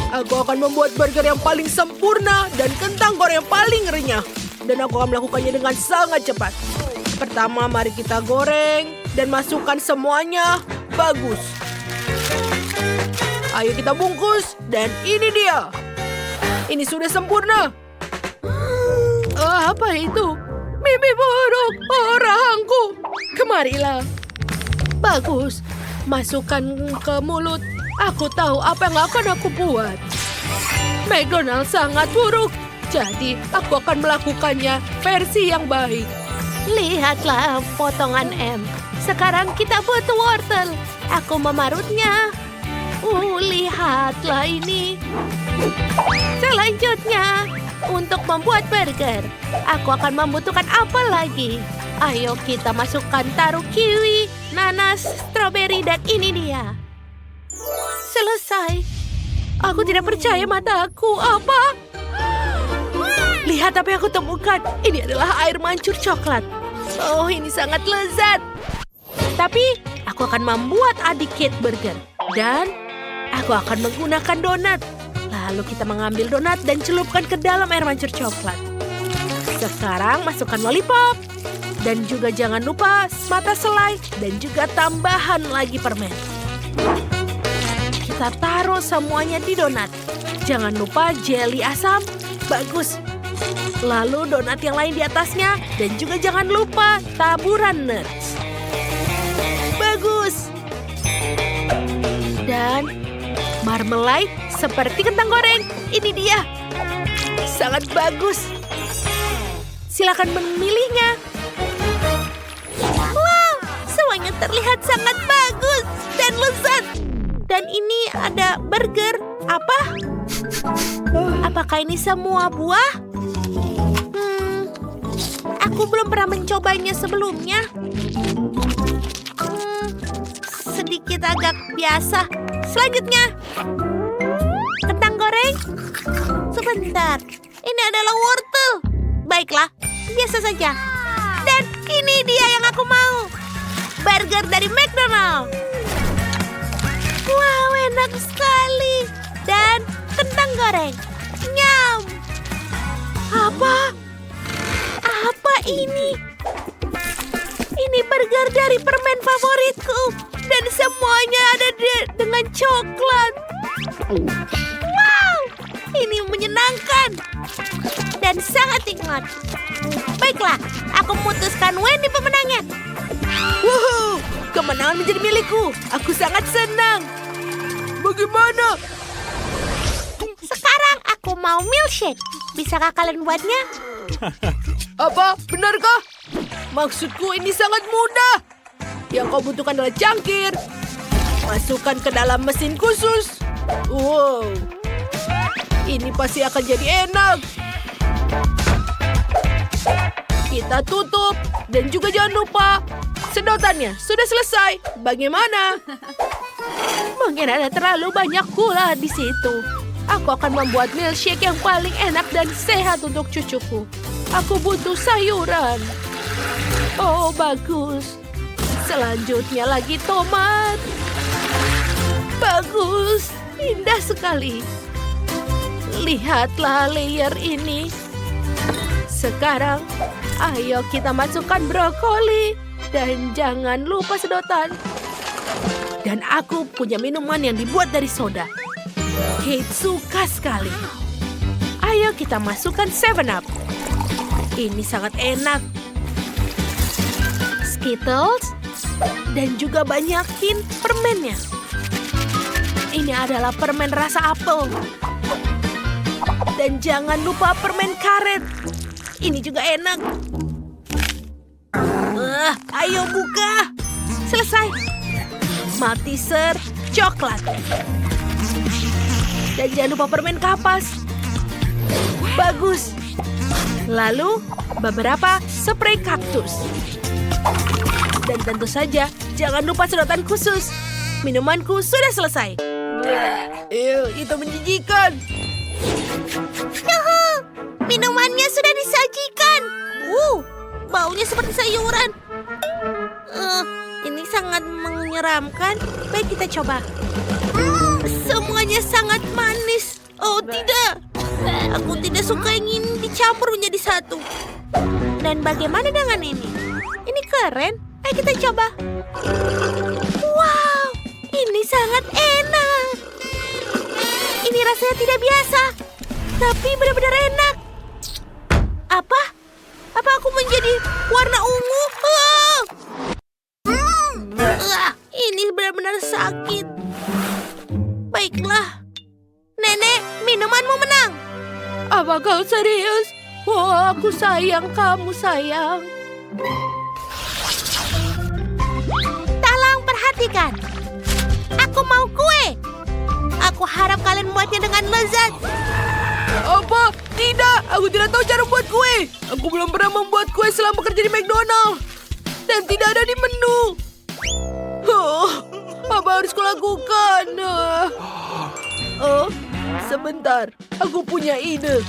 Aku akan membuat burger yang paling sempurna dan kentang goreng yang paling renyah. Dan aku akan melakukannya dengan sangat cepat. Pertama, mari kita goreng dan masukkan semuanya. Bagus. Ayo kita bungkus dan ini dia. Ini sudah sempurna. Apa itu? Mimpi buruk orangku. Kemarilah. Bagus. Masukkan ke mulut. Aku tahu apa yang akan aku buat. McDonald sangat buruk. Jadi aku akan melakukannya versi yang baik. Lihatlah potongan M. Sekarang kita butuh wortel. Aku memarutnya. Lihatlah ini. Selanjutnya, untuk membuat burger, aku akan membutuhkan apa lagi? Ayo kita masukkan taruh kiwi, nanas, stroberi, dan ini dia. Selesai. Aku tidak percaya mataku. Apa? Lihat apa yang aku temukan. Ini adalah air mancur coklat. Oh, ini sangat lezat. Tapi, aku akan membuat adik cake burger. Dan Aku akan menggunakan donat. Lalu kita mengambil donat dan celupkan ke dalam air mancur coklat. Sekarang masukkan lollipop. Dan juga jangan lupa mata selai dan juga tambahan lagi permen. Kita taruh semuanya di donat. Jangan lupa jelly asam. Bagus. Lalu donat yang lain di atasnya. Dan juga jangan lupa taburan nuts. Bagus. Dan marmalade seperti kentang goreng. Ini dia. Sangat bagus. Silakan memilihnya. Wow, semuanya terlihat sangat bagus dan lezat. Dan ini ada burger. Apa? Apakah ini semua buah? Aku belum pernah mencobanya sebelumnya. Sedikit agak biasa. Selanjutnya, kentang goreng. Sebentar, ini adalah wortel. Baiklah, biasa saja. Dan ini dia yang aku mau. Burger dari McDonald's. Wow, enak sekali. Dan kentang goreng. Nyam. Apa? Apa ini? Ini burger dari permen favoritku. Dan semuanya ada dengan coklat. Wow, ini menyenangkan. Dan sangat nikmat. Baiklah, aku memutuskan Wendy pemenangnya. Wuhu, kemenangan menjadi milikku. Aku sangat senang. Bagaimana? Sekarang aku mau milkshake. Bisakah kalian buatnya? Apa? Benarkah? Maksudku ini sangat mudah. Yang kau butuhkan adalah cangkir. Masukkan ke dalam mesin khusus. Wow. Ini pasti akan jadi enak. Kita tutup. Dan juga jangan lupa, sedotannya sudah selesai. Bagaimana? Mungkin ada terlalu banyak gula di situ. Aku akan membuat milkshake yang paling enak dan sehat untuk cucuku. Aku butuh sayuran. Oh, bagus. Selanjutnya lagi tomat. Bagus. Indah sekali. Lihatlah layer ini. Sekarang, ayo kita masukkan brokoli. Dan jangan lupa sedotan. Dan aku punya minuman yang dibuat dari soda. Kate suka sekali. Ayo kita masukkan 7-Up. Ini sangat enak. Skittles. Dan juga banyakin permennya. Ini adalah permen rasa apel. Dan jangan lupa permen karet. Ini juga enak. Ayo buka. Selesai. Malteser coklat. Dan jangan lupa permen kapas. Bagus. Lalu beberapa spray kaktus. Dan tentu saja jangan lupa sedotan khusus. Minumanku sudah selesai. Itu menjijikan. Yuhu, minumannya sudah disajikan. Baunya seperti sayuran. Ini sangat menyeramkan. Baik, kita coba. Semuanya sangat manis. Oh tidak, aku tidak suka yang ini dicampur menjadi satu. Dan bagaimana dengan ini? Ini keren. Ayo kita coba. Wow, ini sangat enak. Ini rasanya tidak biasa, tapi benar-benar enak. Apa? Apa aku menjadi warna ungu? Ini benar-benar sakit. Baiklah. Nenek, minumanmu menang. Apa kau serius? Wah, aku sayang kamu, sayang. Tolong perhatikan. Aku mau kue. Aku harap kalian membuatnya dengan lezat. Apa? Tidak, aku tidak tahu cara membuat kue. Aku belum pernah membuat kue selama kerja di McDonald's. Dan tidak ada di menu. Apa harus kulakukan? Sebentar. Aku punya ide.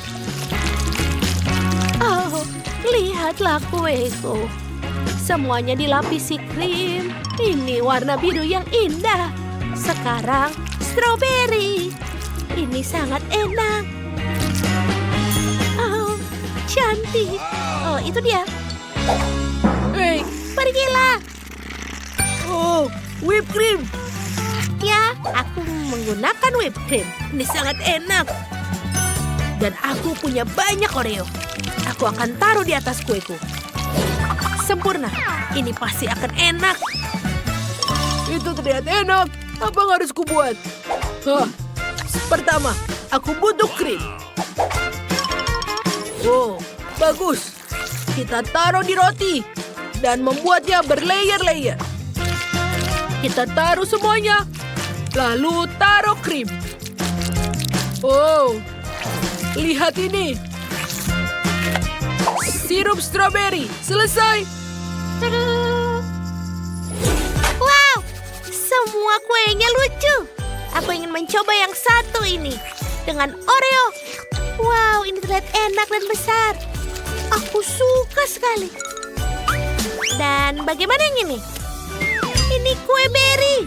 Oh, lihatlah kueku. Semuanya dilapisi krim. Ini warna biru yang indah. Sekarang strawberry. Ini sangat enak. Oh, cantik. Oh, itu dia. Hei, Pergilah. oh, whipped cream. Ya, aku menggunakan whipped cream. Ini sangat enak. Dan aku punya banyak Oreo. Aku akan taruh di atas kueku. Sempurna. Ini pasti akan enak. Itu terlihat enak. Apa yang harus kubuat? Pertama, aku butuh krim. Oh, bagus. Kita taruh di roti dan membuatnya berlayer-layer. Kita taruh semuanya, lalu taruh krim. Oh, lihat ini. Sirup strawberry selesai. Wow, semua kuenya lucu. Aku ingin mencoba yang satu ini dengan Oreo. Wow, ini terlihat enak dan besar. Aku suka sekali. Dan bagaimana yang ini? Ini kue berry.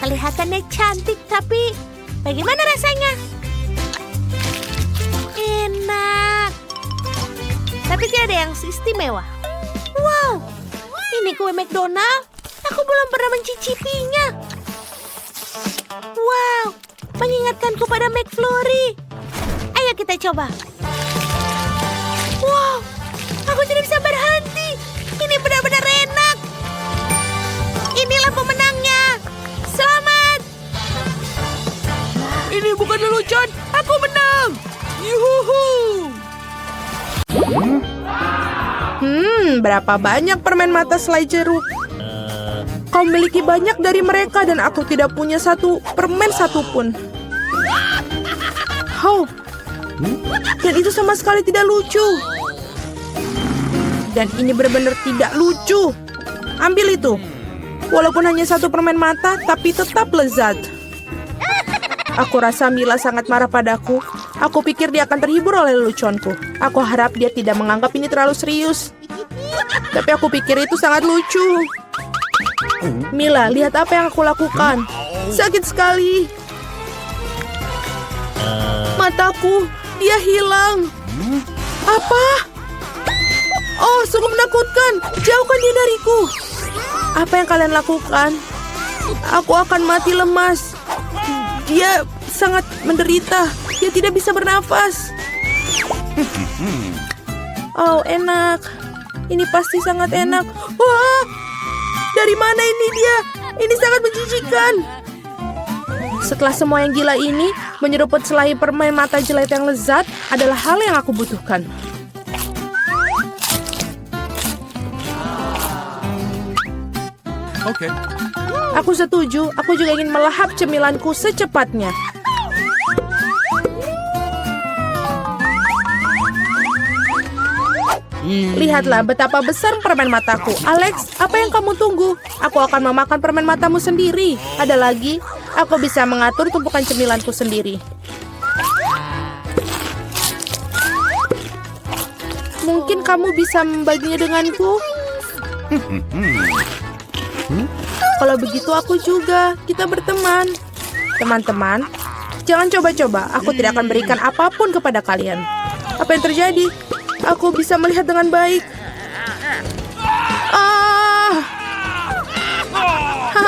Kelihatannya cantik, tapi bagaimana rasanya? Enak. Tapi tidak ada yang istimewa. Wow, ini kue McDonald. Aku belum pernah mencicipinya. Wow, mengingatkanku pada McFlurry. Ayo kita coba. Wow, aku tidak bisa berhenti. Ini benar-benar enak. Inilah pemenangnya. Selamat. Ini bukan lelucon, aku menang. Yuhu. Berapa banyak permen mata selai jeruk? Kau memiliki banyak dari mereka dan aku tidak punya satu permen satupun. Oh, dan itu sama sekali tidak lucu. Dan ini benar-benar tidak lucu. Ambil itu. Walaupun hanya satu permen mata, tapi tetap lezat. Aku rasa Mila sangat marah padaku. Aku pikir dia akan terhibur oleh leluconku. Aku harap dia tidak menganggap ini terlalu serius. Tapi aku pikir itu sangat lucu. Mila, lihat apa yang aku lakukan. Sakit sekali. Mataku, dia hilang. Apa? Oh, sungguh menakutkan. Jauhkan dia dariku. Apa yang kalian lakukan? Aku akan mati lemas. Dia sangat menderita. Dia tidak bisa bernafas. Oh, enak. Ini pasti sangat enak. Wah! Dari mana ini dia? Ini sangat menjijikan. Setelah semua yang gila ini, menyeruput selai permen mata jelek yang lezat adalah hal yang aku butuhkan. Okay. Aku setuju, aku juga ingin melahap cemilanku secepatnya. Lihatlah betapa besar permen mataku. Alex, apa yang kamu tunggu? Aku akan memakan permen matamu sendiri. Ada lagi, aku bisa mengatur tumpukan cemilanku sendiri. Mungkin kamu bisa membaginya denganku? Kalau begitu aku juga. Kita berteman. Teman-teman, jangan coba-coba. Aku tidak akan berikan apapun kepada kalian. Apa yang terjadi? Aku bisa melihat dengan baik.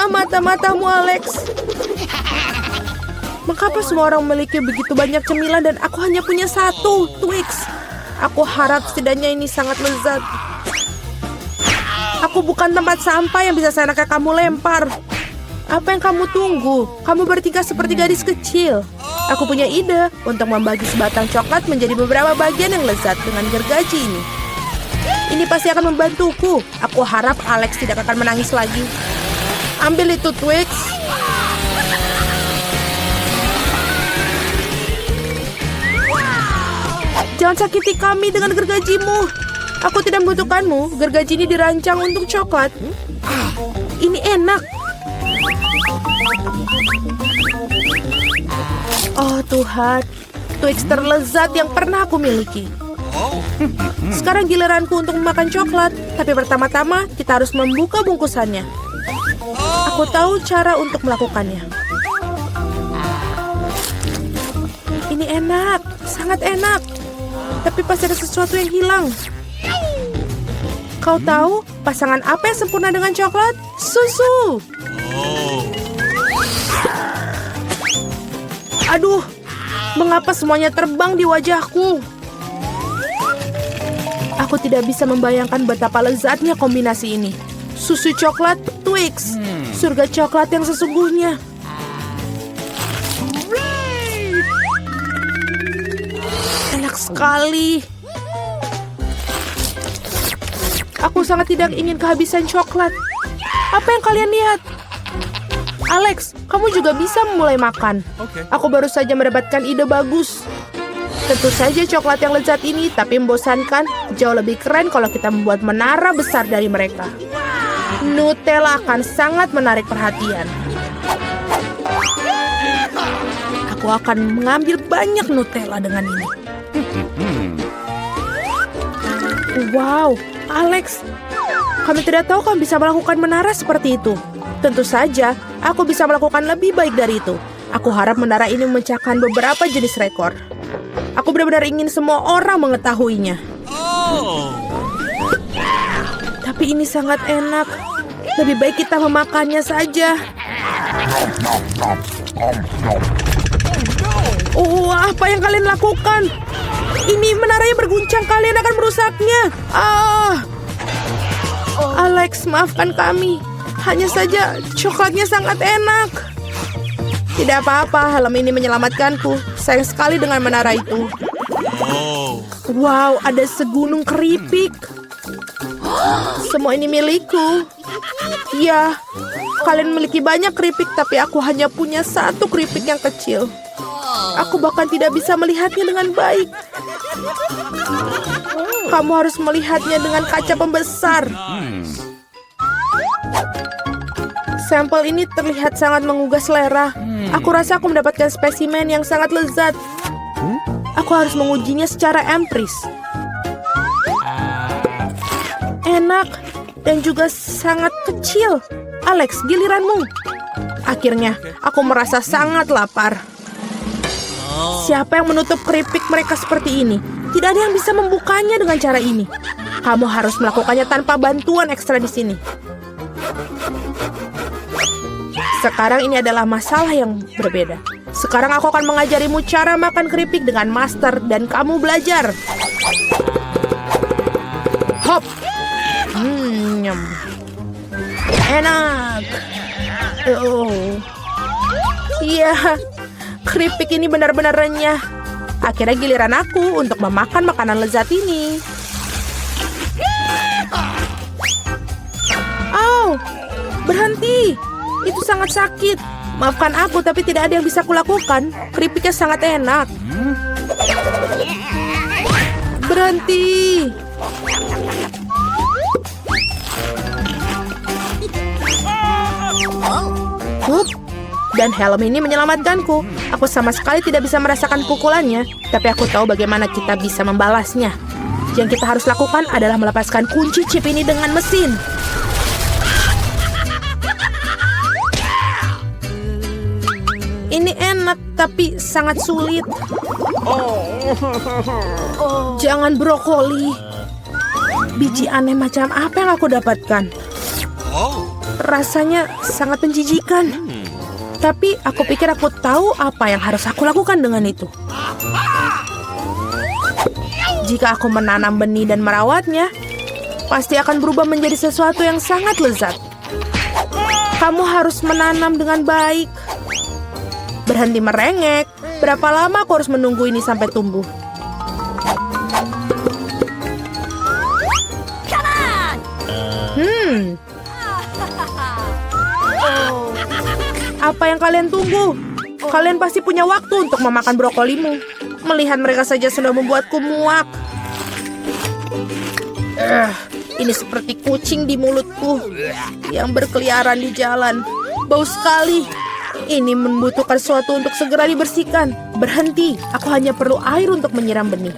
Mata-matamu, Alex. Mengapa semua orang memiliki begitu banyak cemilan dan aku hanya punya satu, Twix? Aku harap setidaknya ini sangat lezat. Aku bukan tempat sampah yang bisa seenaknya kamu lempar. Apa yang kamu tunggu? Kamu bertingkah seperti gadis kecil. Aku punya ide untuk membagi sebatang coklat menjadi beberapa bagian yang lezat dengan gergaji ini. Ini pasti akan membantuku. Aku harap Alex tidak akan menangis lagi. Ambil itu, Twix. Jangan sakiti kami dengan gergajimu. Aku tidak membutuhkanmu. Gergaji ini dirancang untuk coklat. Ini enak. Oh Tuhan, Twix terlezat yang pernah aku miliki. Sekarang giliranku untuk memakan coklat. Tapi pertama-tama kita harus membuka bungkusannya. Aku tahu cara untuk melakukannya. Enak, sangat enak. Tapi pasti ada sesuatu yang hilang. Kau tahu pasangan apa yang sempurna dengan coklat? Susu. Aduh, mengapa semuanya terbang di wajahku? Aku tidak bisa membayangkan betapa lezatnya kombinasi ini. Susu coklat Twix, surga coklat yang sesungguhnya. Enak sekali. Aku sangat tidak ingin kehabisan coklat. Apa yang kalian lihat? Alex, kamu juga bisa mulai makan. Aku baru saja mendapatkan ide bagus. Tentu saja coklat yang lezat ini, tapi membosankan. Jauh lebih keren kalau kita membuat menara besar dari mereka. Nutella akan sangat menarik perhatian. Aku akan mengambil banyak Nutella dengan ini. Wow, Alex, kami tidak tahu kamu bisa melakukan menara seperti itu. Tentu saja, aku bisa melakukan lebih baik dari itu. Aku harap menara ini memecahkan beberapa jenis rekor. Aku benar-benar ingin semua orang mengetahuinya. Tapi ini sangat enak. Lebih baik kita memakannya saja. Oh, apa yang kalian lakukan? Ini menaranya berguncang, kalian akan merusaknya. Alex, maafkan kami. Hanya saja coklatnya sangat enak. Tidak apa-apa, helm ini menyelamatkanku. Sayang sekali dengan menara itu. Wow, ada segunung keripik. Semua ini milikku. Ya, kalian memiliki banyak keripik, tapi aku hanya punya satu keripik yang kecil. Aku bahkan tidak bisa melihatnya dengan baik. Kamu harus melihatnya dengan kaca pembesar. Sampel ini terlihat sangat menggugah selera. Aku rasa aku mendapatkan spesimen yang sangat lezat. Aku harus mengujinya secara empiris. Enak dan juga sangat kecil. Alex, giliranmu. Akhirnya, aku merasa sangat lapar. Siapa yang menutup keripik mereka seperti ini? Tidak ada yang bisa membukanya dengan cara ini. Kamu harus melakukannya tanpa bantuan ekstra di sini. Sekarang ini adalah masalah yang berbeda. Sekarang aku akan mengajarimu cara makan keripik dengan master dan kamu belajar. Hop. Nyam. Enak. Oh. Iya. Keripik ini benar-benar renyah. Akhirnya giliran aku untuk memakan makanan lezat ini. Au. Berhenti. Itu sangat sakit. Maafkan aku, tapi tidak ada yang bisa kulakukan. Keripiknya sangat enak. Berhenti. Dan helm ini menyelamatkanku. Aku sama sekali tidak bisa merasakan pukulannya, tapi aku tahu bagaimana kita bisa membalasnya. Yang kita harus lakukan adalah melepaskan kunci chip ini dengan mesin. Ini enak, tapi sangat sulit. Jangan brokoli. Biji aneh macam apa yang aku dapatkan? Rasanya sangat menjijikan. Tapi aku pikir aku tahu apa yang harus aku lakukan dengan itu. Jika aku menanam benih dan merawatnya, pasti akan berubah menjadi sesuatu yang sangat lezat. Kamu harus menanam dengan baik. Berhenti merengek. Berapa lama aku harus menunggu ini sampai tumbuh? Apa yang kalian tunggu? Kalian pasti punya waktu untuk memakan brokolimu. Melihat mereka saja sudah membuatku muak. Ini seperti kucing di mulutku yang berkeliaran di jalan. Bau sekali. Ini membutuhkan sesuatu untuk segera dibersihkan. Berhenti, aku hanya perlu air untuk menyiram benih.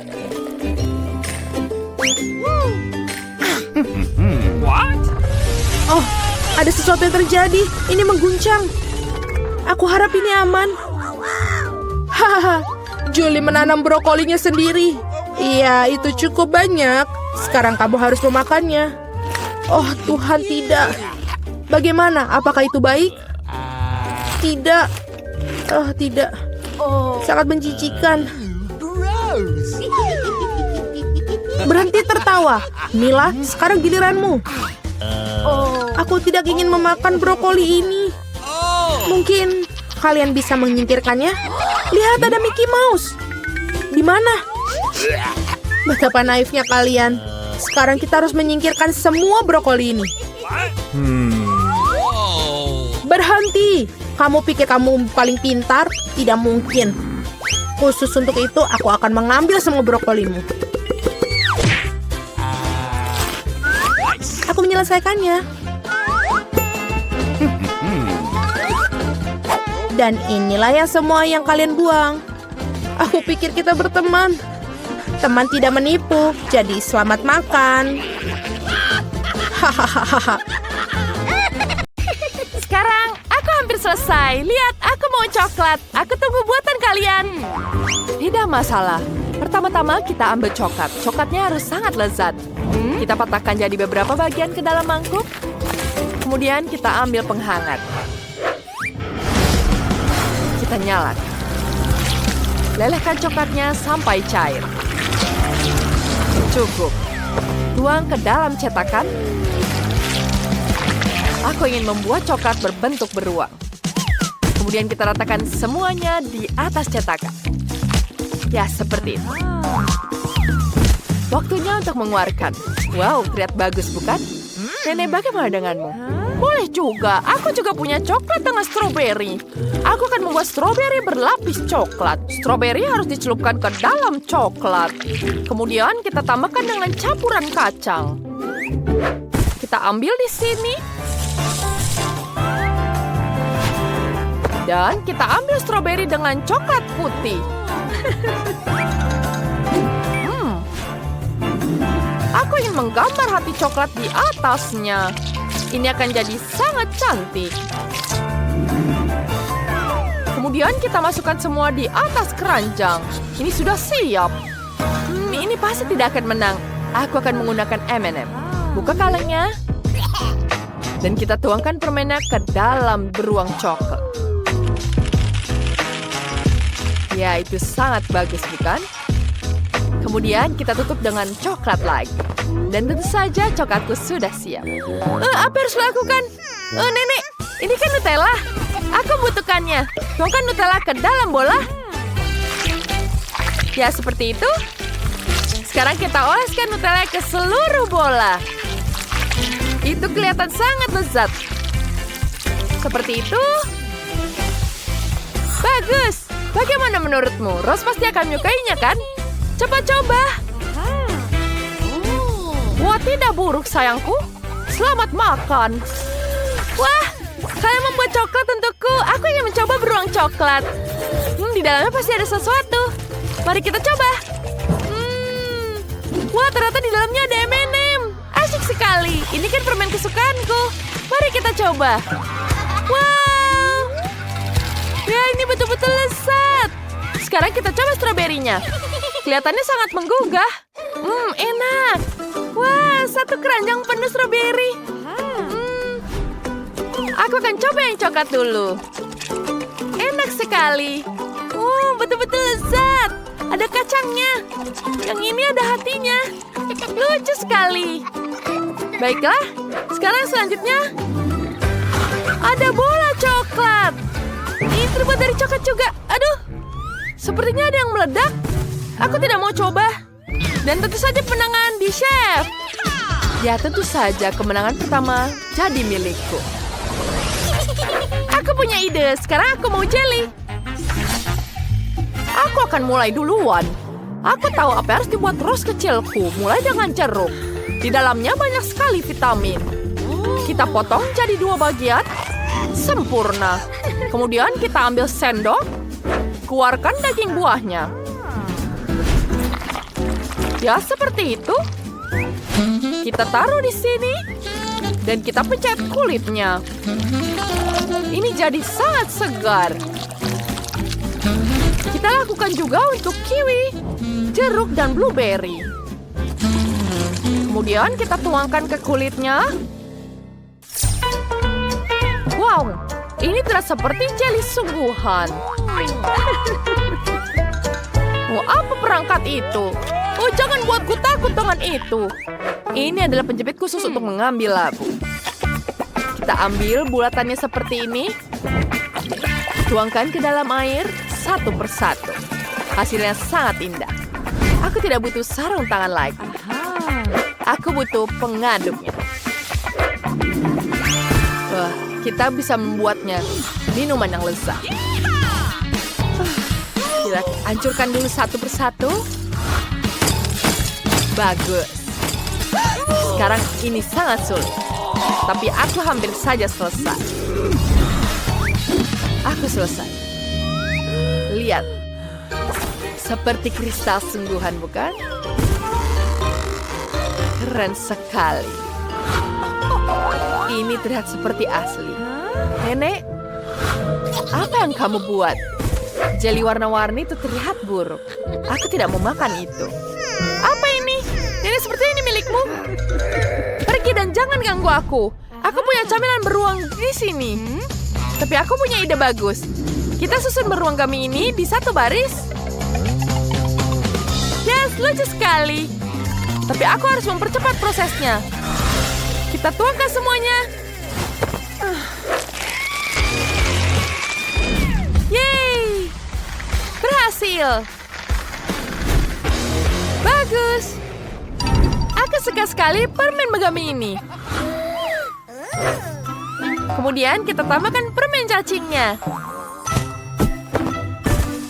Oh, ada sesuatu yang terjadi. Ini mengguncang. Aku harap ini aman. Hahaha, Julie menanam brokolinya sendiri. Iya, itu cukup banyak. Sekarang kamu harus memakannya. Oh, Tuhan, tidak. Bagaimana? Apakah itu baik? Tidak. Oh, tidak. Sangat menjijikan. Berhenti tertawa. Mila, sekarang giliranmu. Aku tidak ingin memakan brokoli ini. Mungkin kalian bisa menyingkirkannya? Lihat, ada Mickey Mouse. Di mana? Betapa naifnya kalian. Sekarang kita harus menyingkirkan semua brokoli ini. Berhenti. Kamu pikir kamu paling pintar? Tidak mungkin. Khusus untuk itu, aku akan mengambil semua brokolimu. Aku menyelesaikannya. Dan inilah ya semua yang kalian buang. Aku pikir kita berteman. Teman tidak menipu, jadi selamat makan. Hahaha. Sekarang aku hampir selesai. Lihat, aku mau coklat. Aku tunggu buatan kalian. Tidak masalah. Pertama-tama kita ambil coklat. Coklatnya harus sangat lezat. Kita patahkan jadi beberapa bagian ke dalam mangkuk. Kemudian kita ambil penghangat. Kita nyalakan. Lelehkan coklatnya sampai cair. Cukup. Tuang ke dalam cetakan. Aku ingin membuat coklat berbentuk beruang. Kemudian kita ratakan semuanya di atas cetakan. Ya, seperti itu. Waktunya untuk mengeluarkan. Wow, terlihat bagus, bukan? Nenek, bagaimana denganmu? Boleh juga. Aku juga punya coklat dengan stroberi. Aku akan membuat stroberi berlapis coklat. Stroberi harus dicelupkan ke dalam coklat. Kemudian kita tambahkan dengan campuran kacang. Kita ambil di sini. Dan kita ambil stroberi dengan coklat putih. Aku ingin menggambar hati coklat di atasnya. Ini akan jadi sangat cantik. Kemudian kita masukkan semua di atas keranjang. Ini sudah siap. Ini pasti tidak akan menang. Aku akan menggunakan M&M. Buka kalengnya. Dan kita tuangkan permennya ke dalam beruang coklat. Ya, itu sangat bagus, bukan? Kemudian kita tutup dengan coklat lagi. Dan tentu saja coklatku sudah siap. Apa harus lakukan? Nenek, ini kan Nutella. Aku butuhkannya. Tuangkan Nutella ke dalam bola. Ya, seperti itu. Sekarang kita oleskan Nutella ke seluruh bola. Itu kelihatan sangat lezat. Seperti itu. Bagus. Bagaimana menurutmu? Rose pasti akan menyukainya, kan? Coba coba. Wah, tidak buruk, sayangku. Selamat makan. Wah, kalian membuat coklat untukku. Aku ingin mencoba beruang coklat. Di dalamnya pasti ada sesuatu. Mari kita coba. Wah, ternyata di dalamnya ada M&M. Asyik sekali. Ini kan permen kesukaanku. Mari kita coba. Wow. Ya, ini betul-betul lezat. Sekarang kita coba stroberinya. Kelihatannya sangat menggugah. Enak. Wah, satu keranjang penuh stroberi. Aku akan coba yang coklat dulu. Enak sekali. Betul-betul lezat. Ada kacangnya. Yang ini ada hatinya. Lucu sekali. Baiklah, sekarang selanjutnya. Ada bola coklat. Ini terbuat dari coklat juga. Aduh, sepertinya ada yang meledak. Aku tidak mau coba. Dan tentu saja kemenangan di chef. Ya, tentu saja kemenangan pertama jadi milikku. Aku punya ide. Sekarang aku mau jelly. Aku akan mulai duluan. Aku tahu apa yang harus dibuat Rose kecilku. Mulai dengan jeruk. Di dalamnya banyak sekali vitamin. Kita potong jadi 2 bagian. Sempurna. Kemudian kita ambil sendok. Keluarkan daging buahnya. Ya, seperti itu. Kita taruh di sini. Dan kita pencet kulitnya. Ini jadi sangat segar. Kita lakukan juga untuk kiwi, jeruk, dan blueberry. Kemudian kita tuangkan ke kulitnya. Wow, ini terasa seperti jeli sungguhan. Oh, apa perangkat itu? Oh, jangan buatku takut dengan itu. Ini adalah penjepit khusus untuk mengambil labu. Kita ambil bulatannya seperti ini. Tuangkan ke dalam air satu persatu. Hasilnya sangat indah. Aku tidak butuh sarung tangan lagi. Aku butuh pengaduknya. Wah, kita bisa membuatnya minuman yang lezat. Kita hancurkan dulu satu persatu. Bagus. Sekarang ini sangat sulit. Tapi aku hampir saja selesai. Aku selesai. Lihat. Seperti kristal sungguhan, bukan? Keren sekali. Ini terlihat seperti asli. Nenek, apa yang kamu buat? Jeli warna-warni itu terlihat buruk. Aku tidak mau makan itu. Apa ini? Nenek, seperti ini milikmu. Pergi dan jangan ganggu aku. Aku punya camilan beruang di sini. Tapi aku punya ide bagus. Kita susun beruang kami ini di satu baris. Yes, lucu sekali. Tapi aku harus mempercepat prosesnya. Kita tuangkan semuanya. Yeay! Berhasil. Bagus. Aku suka sekali permen megami ini. Kemudian kita tambahkan permen cacingnya.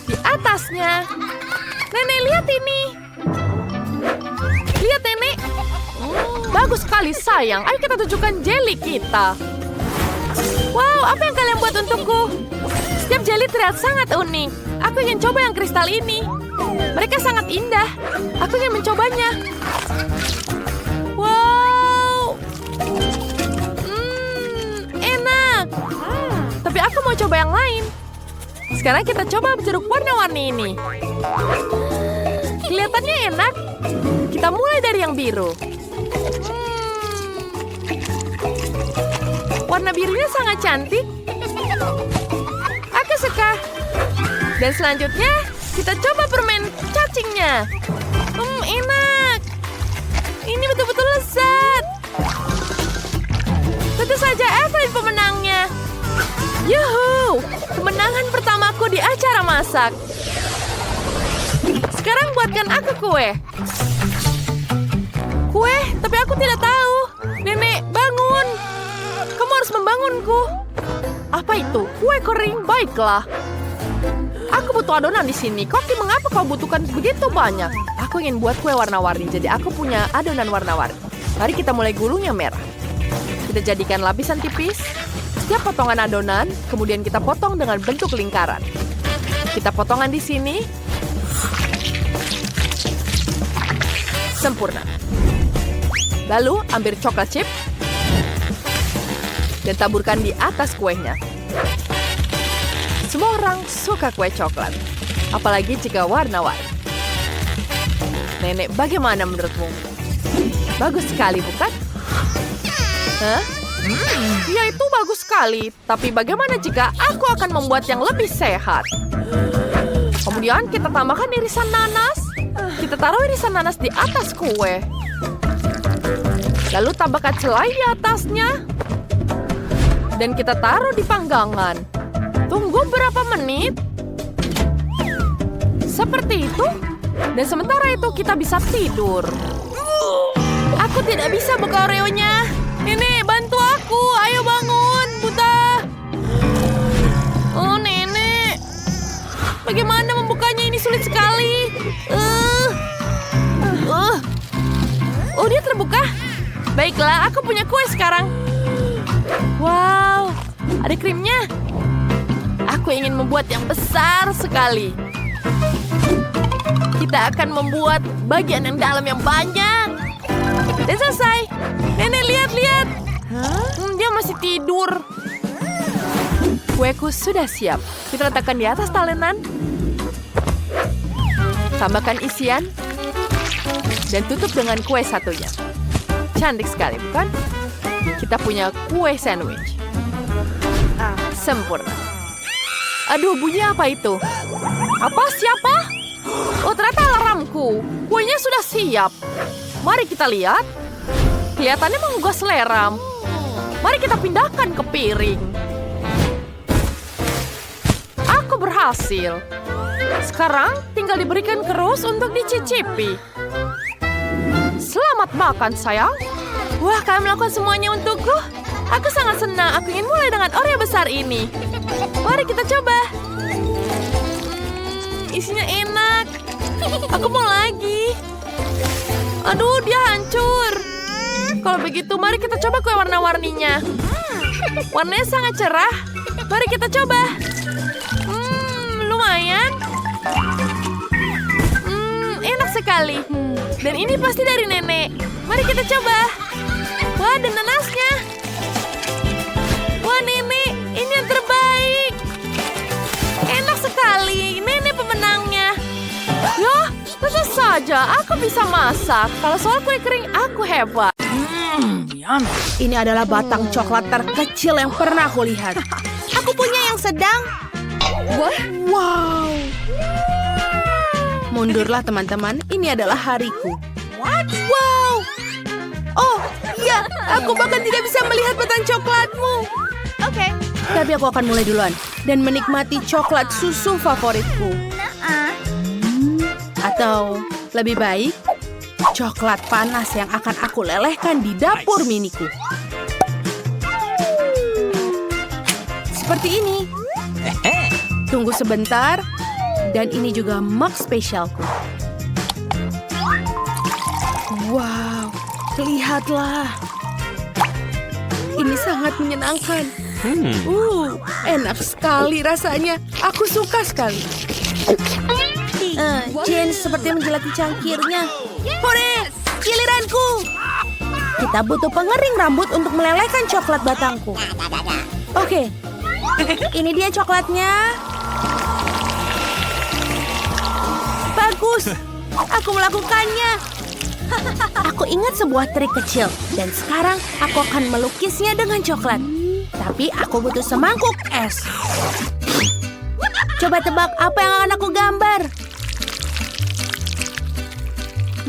Di atasnya. Nenek, lihat ini. Lihat, Nenek. Bagus sekali, sayang. Ayo kita tunjukkan jeli kita. Wow, apa yang kalian buat untukku? Setiap jeli terlihat sangat unik. Aku ingin coba yang kristal ini. Mereka sangat indah. Aku ingin mencobanya. Wow. Enak. Tapi aku mau coba yang lain. Sekarang kita coba jeruk warna-warni ini. Kelihatannya enak. Kita mulai dari yang biru. Warna birunya sangat cantik. Aku suka. Dan selanjutnya, kita coba permen cacingnya. Enak. Ini betul-betul lezat. Tentu saja Evelyn pemenangnya. Yuhu! Kemenangan pertamaku di acara masak. Sekarang buatkan aku kue. Kue? Tapi aku tidak tahu. Nenek, bangun. Kamu harus membangunku. Apa itu? Kue kering? Baiklah. Aku butuh adonan di sini. Koki, mengapa kau butuhkan begitu banyak? Aku ingin buat kue warna-warni, jadi aku punya adonan warna-warni. Mari kita mulai gulung yang merah. Kita jadikan lapisan tipis. Setiap potongan adonan, kemudian kita potong dengan bentuk lingkaran. Kita potongan di sini. Sempurna. Lalu ambil coklat chip dan taburkan di atas kuenya. Semua orang suka kue coklat, apalagi jika warna-warni. Nenek, bagaimana menurutmu? Bagus sekali, bukan? Hah? Ya, itu bagus sekali. Tapi bagaimana jika aku akan membuat yang lebih sehat? Kemudian kita tambahkan irisan nanas. Kita taruh irisan nanas di atas kue. Lalu tambahkan selai di atasnya. Dan kita taruh di panggangan. Tunggu berapa menit. Seperti itu. Dan sementara itu kita bisa tidur. Aku tidak bisa buka Oreo-nya. Nenek, bantu aku. Ayo bangun, Buta. Oh, Nenek. Bagaimana membukanya? Ini sulit sekali. Oh, dia terbuka. Baiklah, aku punya kue sekarang. Wow, ada krimnya. Aku ingin membuat yang besar sekali. Kita akan membuat bagian yang dalam yang banyak. Dan selesai. Nenek, lihat. Dia masih tidur. Kueku sudah siap. Kita letakkan di atas talenan. Tambahkan isian. Dan tutup dengan kue satunya. Cantik sekali, bukan? Kita punya kue sandwich. Sempurna. Aduh, bunyi apa itu? Apa? Siapa? Oh, ternyata alarmku. Kuenya sudah siap. Mari kita lihat. Kelihatannya menggugah selera. Mari kita pindahkan ke piring. Aku berhasil. Sekarang tinggal diberikan ke Rose untuk dicicipi. Selamat makan, sayang. Wah, kalian melakukan semuanya untukku. Aku sangat senang. Aku ingin mulai dengan Oreo besar ini. Mari kita coba. Isinya enak. Aku mau lagi. Aduh, dia hancur. Kalau begitu, mari kita coba kue warna-warninya. Warnanya sangat cerah. Mari kita coba. Lumayan. Enak sekali. Dan ini pasti dari nenek. Mari kita coba. Wah, dan nanasnya. Wah, nenek, ini yang terbaik. Enak sekali. Nenek pemenangnya. Ya, tentu saja aku bisa masak. Kalau soal kue kering, aku hebat. Ini adalah batang coklat terkecil yang pernah aku lihat. Aku punya yang sedang. Wow. Mundurlah teman-teman, ini adalah hariku. Wow. Oh, ya, aku bahkan tidak bisa melihat batang coklatmu. Oke. Tapi aku akan mulai duluan dan menikmati coklat susu favoritku. Atau lebih baik, coklat panas yang akan aku lelehkan di dapur miniku. Seperti ini. Tunggu sebentar. Dan ini juga mug spesialku. Wow, lihatlah. Ini sangat menyenangkan. Enak sekali rasanya. Aku suka sekali. Jane seperti menjelati cangkirnya. Hore, giliranku. Kita butuh pengering rambut untuk melelehkan coklat batangku. Oke, ini dia coklatnya. Bagus, aku melakukannya. Aku ingat sebuah trik kecil. Dan sekarang aku akan melukisnya dengan coklat. Tapi aku butuh semangkuk es. Coba tebak apa yang akan aku gambar.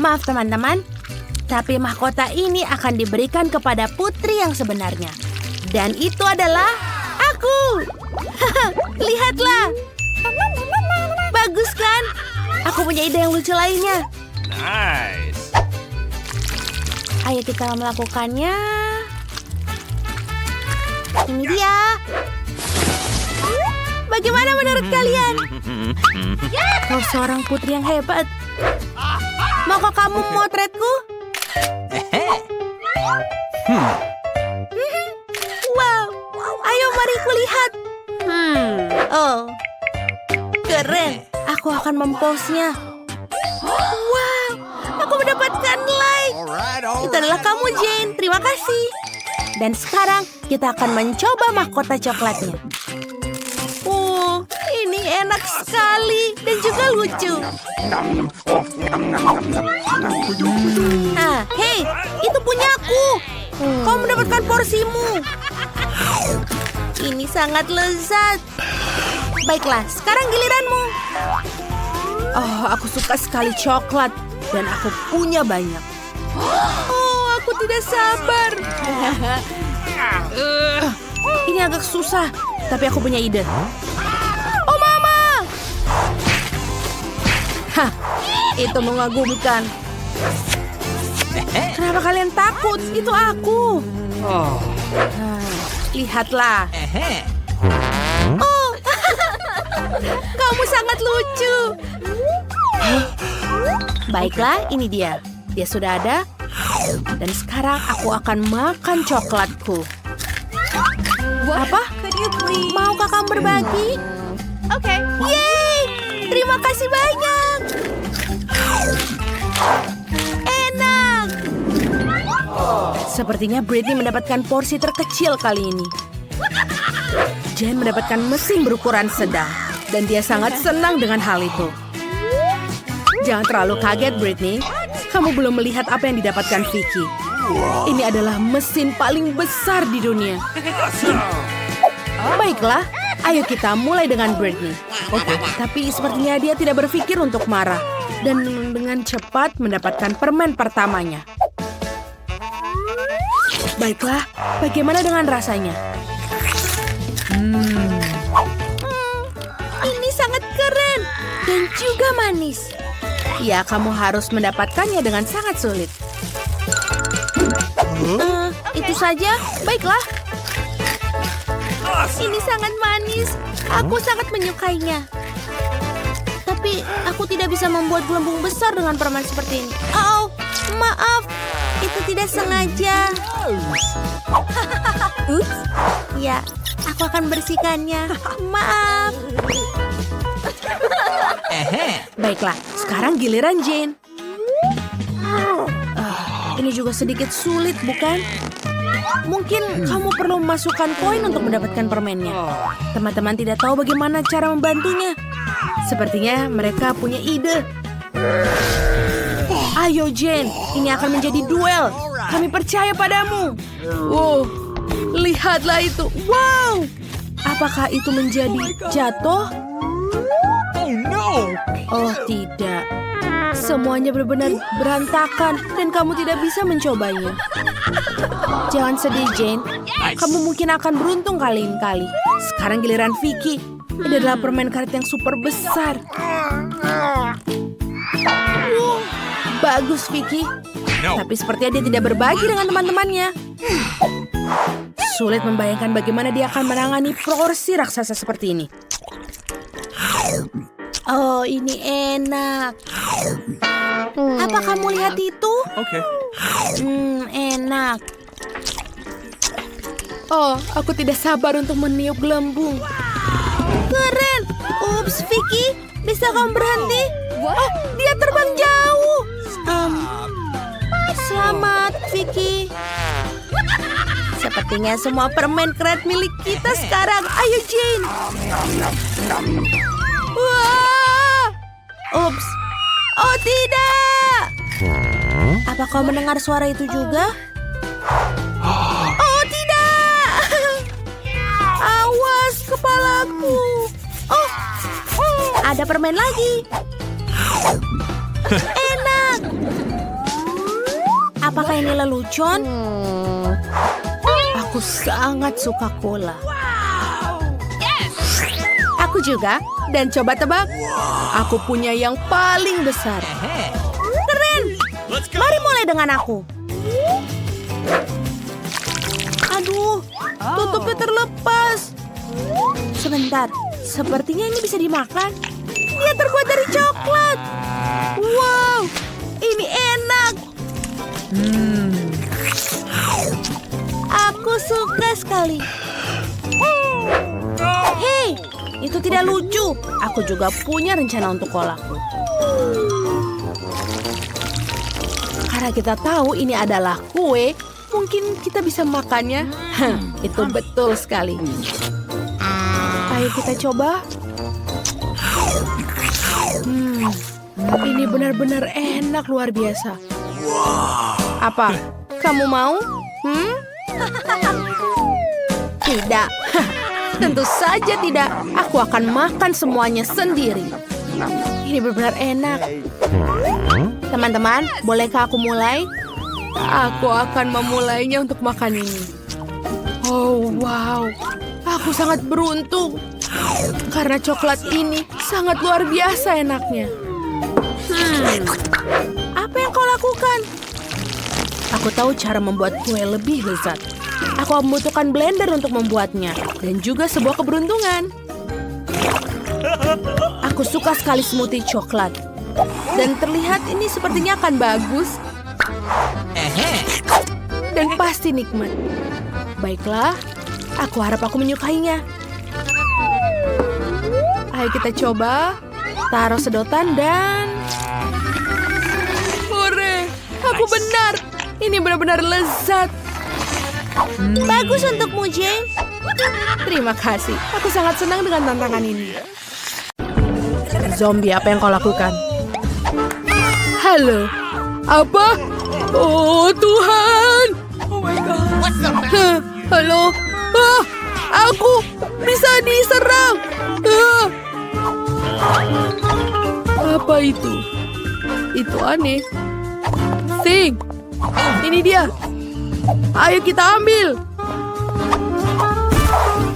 Maaf teman-teman, tapi mahkota ini akan diberikan kepada putri yang sebenarnya. Dan itu adalah aku. Lihatlah. Bagus kan? Aku punya ide yang lucu lainnya. Nice. Ayo kita melakukannya. Ini dia. Bagaimana menurut kalian? Kau seorang putri yang hebat. Maukah kamu memotretku? Wow, ayo mari kulihat. Oh, keren. Aku akan memposnya. Wow, aku mendapatkan like. Itu adalah kamu, Jane. Terima kasih. Dan sekarang kita akan mencoba mahkota coklatnya. Oh, ini enak sekali dan juga lucu. Hei, itu punyaku. Kau mendapatkan porsimu. Ini sangat lezat. Baiklah, sekarang giliranmu. Oh, aku suka sekali coklat dan aku punya banyak. Oh, aku tidak sabar. Ini agak susah, tapi aku punya ide. Oh, Mama! Hah, itu mengagumkan. Kenapa kalian takut? Itu aku. Lihatlah. Oh, kamu sangat lucu. Baiklah, ini dia. Dia sudah ada. Dan sekarang aku akan makan coklatku. Apa? Maukah kamu berbagi? Oke. Yeay! Terima kasih banyak. Enak. Sepertinya Britney mendapatkan porsi terkecil kali ini. Jane mendapatkan mesin berukuran sedang. Dan dia sangat senang dengan hal itu. Jangan terlalu kaget, Britney. Kamu belum melihat apa yang didapatkan Vicky. Ini adalah mesin paling besar di dunia. Baiklah, ayo kita mulai dengan Britney. Oke, tapi sepertinya dia tidak berpikir untuk marah. Dan dengan cepat mendapatkan permen pertamanya. Baiklah, bagaimana dengan rasanya? Ini sangat keren dan juga manis. Ya, kamu harus mendapatkannya dengan sangat sulit. Itu saja, baiklah. Ini sangat manis. Aku sangat menyukainya. Tapi aku tidak bisa membuat gelembung besar dengan permen seperti ini. Oh, maaf. Itu tidak sengaja. Ups. Ya, aku akan bersihkannya. Maaf. Baiklah, sekarang giliran Jane. Ini juga sedikit sulit, bukan? Mungkin kamu perlu memasukkan koin untuk mendapatkan permennya. Teman-teman tidak tahu bagaimana cara membantunya. Sepertinya mereka punya ide. Ayo Jane, ini akan menjadi duel. Kami percaya padamu. Wow, lihatlah itu. Wow, apakah itu menjadi jatuh? Oh tidak. Semuanya benar-benar berantakan dan kamu tidak bisa mencobanya. Jangan sedih, Jane. Kamu mungkin akan beruntung kali ini kali. Sekarang giliran Vicky. Ini adalah permen karet yang super besar. Bagus, Vicky. Tapi sepertinya dia tidak berbagi dengan teman-temannya. Sulit membayangkan bagaimana dia akan menangani porsi raksasa seperti ini. Oh, ini enak. Apa kamu lihat itu? Okay. Enak. Oh, aku tidak sabar untuk meniup gelembung. Keren. Ups, Vicky. Bisa kamu berhenti? Oh, dia terbang jauh. Selamat, Vicky. Sepertinya semua permen karet milik kita sekarang. Ayo, Jane. Wah! Ups. Oh, tidak. Apa kau mendengar suara itu juga? Oh, tidak. Awas, kepalaku. Oh, ada permen lagi. Enak. Apakah ini lelucon? Aku sangat suka cola. Aku juga. Dan coba tebak, aku punya yang paling besar. Keren. Mari mulai dengan aku. Aduh, tutupnya terlepas. Sebentar, sepertinya ini bisa dimakan. Dia terbuat dari coklat. Wow, ini enak. Aku suka sekali. Hei, itu tidak lucu. Aku juga punya rencana untuk kolaku. Karena kita tahu ini adalah kue, mungkin kita bisa makannya. Itu betul sekali. Ayo kita coba. Ini benar-benar enak luar biasa. Apa? Kamu mau? Tidak. Tentu saja tidak. Aku akan makan semuanya sendiri. Ini benar-benar enak. Teman-teman, bolehkah aku mulai? Aku akan memulainya untuk makan ini. Oh, wow. Aku sangat beruntung. Karena coklat ini sangat luar biasa enaknya. Apa yang kau lakukan? Aku tahu cara membuat kue lebih lezat. Aku membutuhkan blender untuk membuatnya. Dan juga sebuah keberuntungan. Aku suka sekali smoothie coklat. Dan terlihat ini sepertinya akan bagus. Dan pasti nikmat. Baiklah, aku harap aku menyukainya. Ayo kita coba. Taruh sedotan dan... Hore, aku benar. Ini benar-benar lezat. Bagus untukmu, Jane. Terima kasih. Aku sangat senang dengan tantangan ini. Zombie, apa yang kau lakukan? Halo. Apa? Oh Tuhan. Halo. Aku bisa diserang. Apa itu? Itu aneh. Thing. Ini dia. Ayo kita ambil.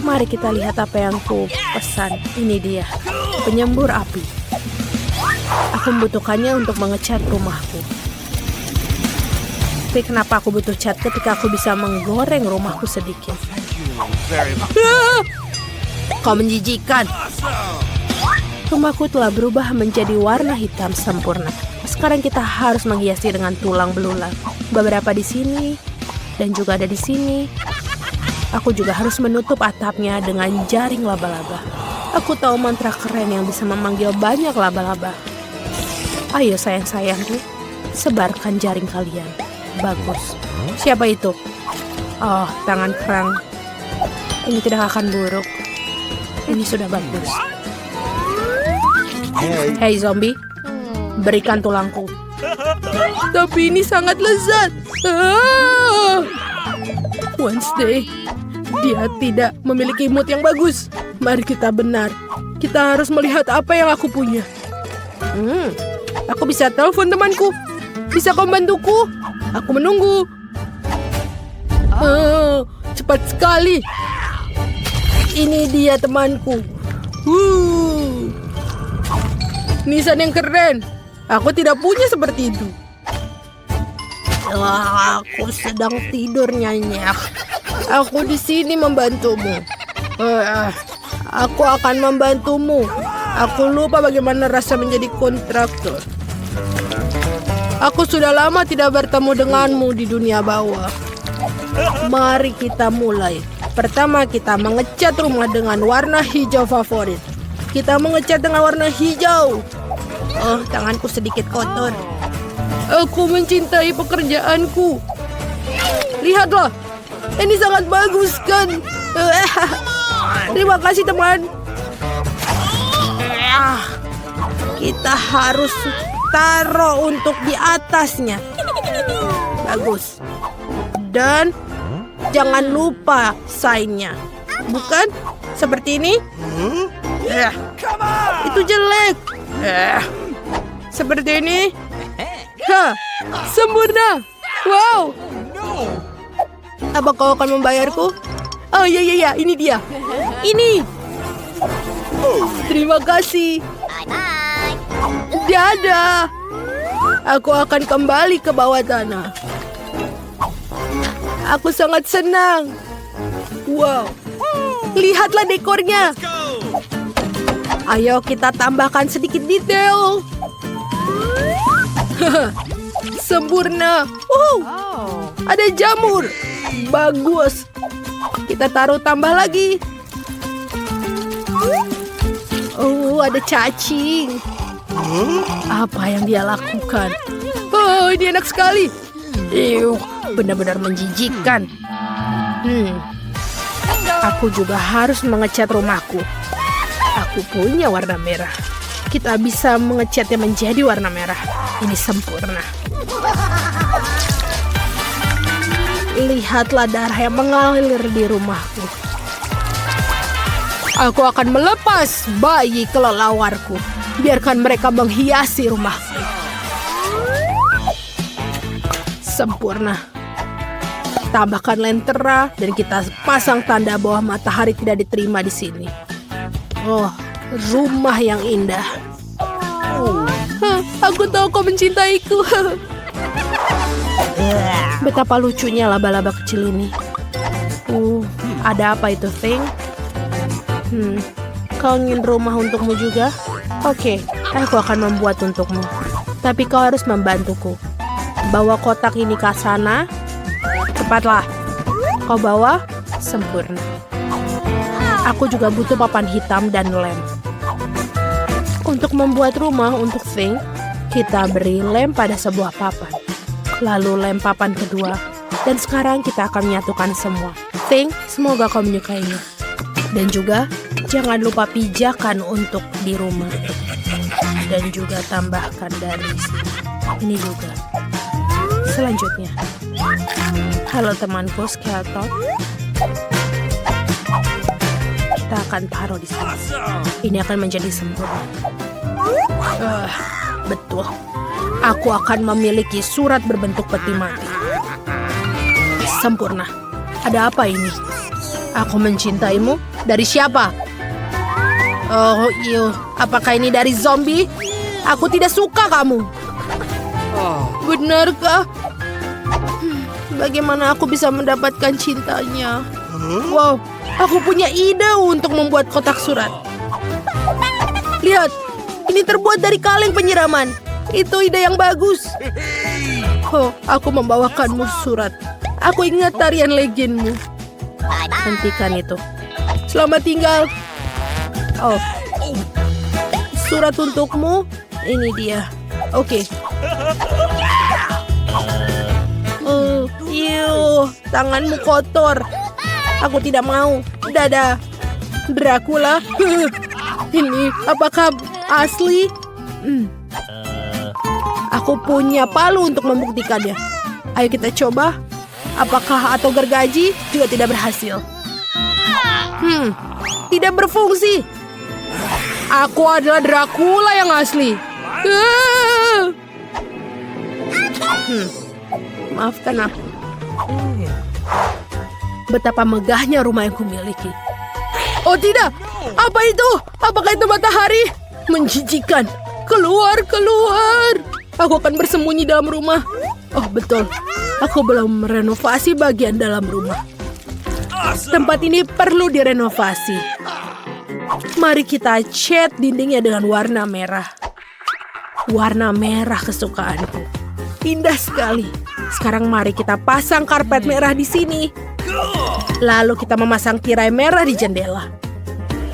Mari kita lihat apa yang ku pesan. Ini dia. Penyembur api. Aku membutuhkannya untuk mengecat rumahku. Tapi kenapa aku butuh cat ketika aku bisa menggoreng rumahku sedikit? Kau menjijikan. Rumahku telah berubah menjadi warna hitam sempurna. Sekarang kita harus menghiasi dengan tulang belulang. Beberapa di sini dan juga ada di sini. Aku juga harus menutup atapnya dengan jaring laba-laba. Aku tahu mantra keren yang bisa memanggil banyak laba-laba. Ayo sayang-sayangku, sebarkan jaring kalian. Bagus. Siapa itu? Oh, tangan kerang. Ini tidak akan buruk. Ini sudah bagus. Hei zombie, berikan tulangku. Tapi ini sangat lezat. Wednesday, dia tidak memiliki mood yang bagus. Mari kita benar. Kita harus melihat apa yang aku punya. Aku bisa telepon temanku. Bisa kau bantuku? Aku menunggu. Cepat sekali. Ini dia temanku. Nisan yang keren. Aku tidak punya seperti itu. Aku sedang tidur nyenyak. Aku di sini membantumu. Aku akan membantumu. Aku lupa bagaimana rasa menjadi kontraktor. Aku sudah lama tidak bertemu denganmu di dunia bawah. Mari kita mulai. Pertama kita mengecat rumah dengan warna hijau favorit. Kita mengecat dengan warna hijau. Oh, tanganku sedikit kotor. Aku mencintai pekerjaanku. Lihatlah, ini sangat bagus kan? Terima kasih teman. Kita harus taruh untuk di atasnya. Bagus. Dan jangan lupa sign-nya. Bukan? Seperti ini? Itu jelek. Seperti ini? Sempurna. Wow. Apa kau akan membayarku? Oh iya, ini dia. Ini. Terima kasih. Dadah. Aku akan kembali ke bawah tanah. Aku sangat senang. Wow. Lihatlah dekornya. Ayo kita tambahkan sedikit detail. Sempurna. Ada jamur. Bagus. Kita taruh tambah lagi. Oh, ada cacing. Apa yang dia lakukan? Oh, ini enak sekali. Benar-benar menjijikkan. Aku juga harus mengecat rumahku. Aku punya warna merah. Kita bisa mengecatnya menjadi warna merah. Ini sempurna. Lihatlah darah yang mengalir di rumahku. Aku akan melepas bayi kelelawarku. Biarkan mereka menghiasi rumahku. Sempurna. Tambahkan lentera dan kita pasang tanda bahwa matahari tidak diterima di sini. Oh, rumah yang indah. Aku tahu kau mencintaiku. Betapa lucunya laba-laba kecil ini. Ada apa itu, Thing? Kau ingin rumah untukmu juga? Oke, aku akan membuat untukmu. Tapi kau harus membantuku. Bawa kotak ini ke sana. Cepatlah. Kau bawa. Sempurna. Aku juga butuh papan hitam dan lem. Untuk membuat rumah untuk Thing, kita beri lem pada sebuah papan. Lalu lem papan kedua. Dan sekarang kita akan menyatukan semua. Thing, semoga kau menyukainya. Dan juga, jangan lupa pijakan untuk di rumah. Dan juga tambahkan dari sini. Ini juga. Selanjutnya. Halo temanku Skeleton. Kita akan taruh di sini. Ini akan menjadi sempurna. Betul. Aku akan memiliki surat berbentuk peti mati. Sempurna. Ada apa ini? Aku mencintaimu? Dari siapa? Oh, iyo. Apakah ini dari zombie? Aku tidak suka kamu. Benarkah? Bagaimana aku bisa mendapatkan cintanya? Wow, aku punya ide untuk membuat kotak surat. Lihat, ini terbuat dari kaleng penyiraman. Itu ide yang bagus. Oh, aku membawakanmu surat. Aku ingat tarian legendmu. Hentikan itu. Selamat tinggal. Oh, surat untukmu. Ini dia. Oke. Tanganmu kotor. Aku tidak mau. Dadah. Dracula. Ini apakah asli? Aku punya palu untuk membuktikannya. Ayo kita coba. Apakah atau gergaji juga tidak berhasil? Tidak berfungsi. Aku adalah Dracula yang asli. Maafkan aku. Betapa megahnya rumah yang kumiliki. Oh tidak, apa itu? Apakah itu matahari? Menjijikan. Keluar, keluar. Aku akan bersembunyi dalam rumah. Oh betul, aku belum merenovasi bagian dalam rumah. Tempat ini perlu direnovasi. Mari kita cat dindingnya dengan warna merah. Warna merah kesukaanku. Indah sekali. Sekarang mari kita pasang karpet merah di sini. Lalu kita memasang tirai merah di jendela.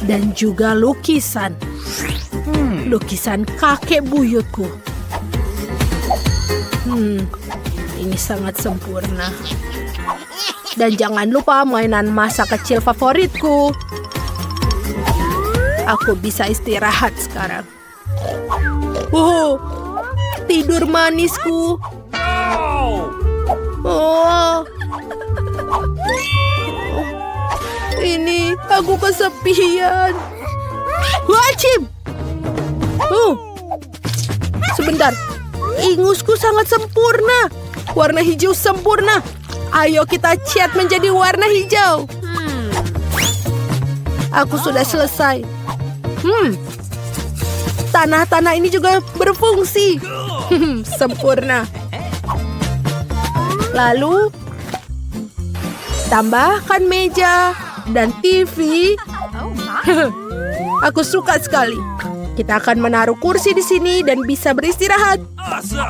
Dan juga lukisan. Lukisan kakek buyutku. Ini sangat sempurna. Dan jangan lupa mainan masa kecil favoritku. Aku bisa istirahat sekarang. Tidur manisku. Ini aku kesepian. Wajib. Sebentar. Ingusku sangat sempurna. Warna hijau sempurna. Ayo kita cat menjadi warna hijau. Aku sudah selesai. Tanah-tanah ini juga berfungsi. Sempurna. Lalu tambahkan meja dan TV. Aku suka sekali. Kita akan menaruh kursi di sini dan bisa beristirahat.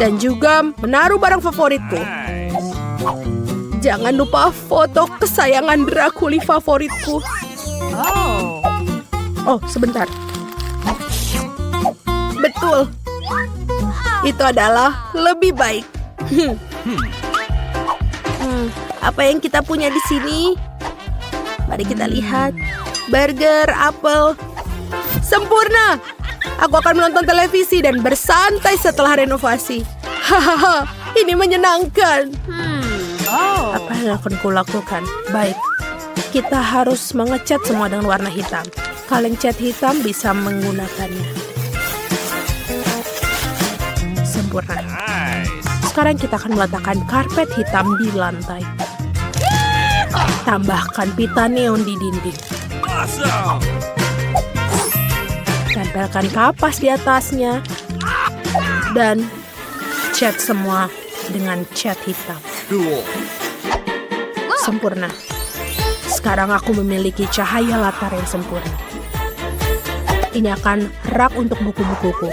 Dan juga menaruh barang favoritku. Jangan lupa foto kesayangan Dracula favoritku. Oh, sebentar. Betul. Itu adalah lebih baik. Apa yang kita punya di sini? Mari kita lihat. Burger, apel. Sempurna. Aku akan menonton televisi dan bersantai setelah renovasi. Hahaha, ini menyenangkan. Apa yang akan kulakukan? Baik, kita harus mengecat semua dengan warna hitam. Kaleng cat hitam bisa menggunakannya. Sempurna. Sekarang kita akan meletakkan karpet hitam di lantai. Tambahkan pita neon di dinding. Tempelkan kapas di atasnya. Dan cat semua dengan cat hitam. Sempurna. Sekarang aku memiliki cahaya latar yang sempurna. Ini akan rak untuk buku-bukuku.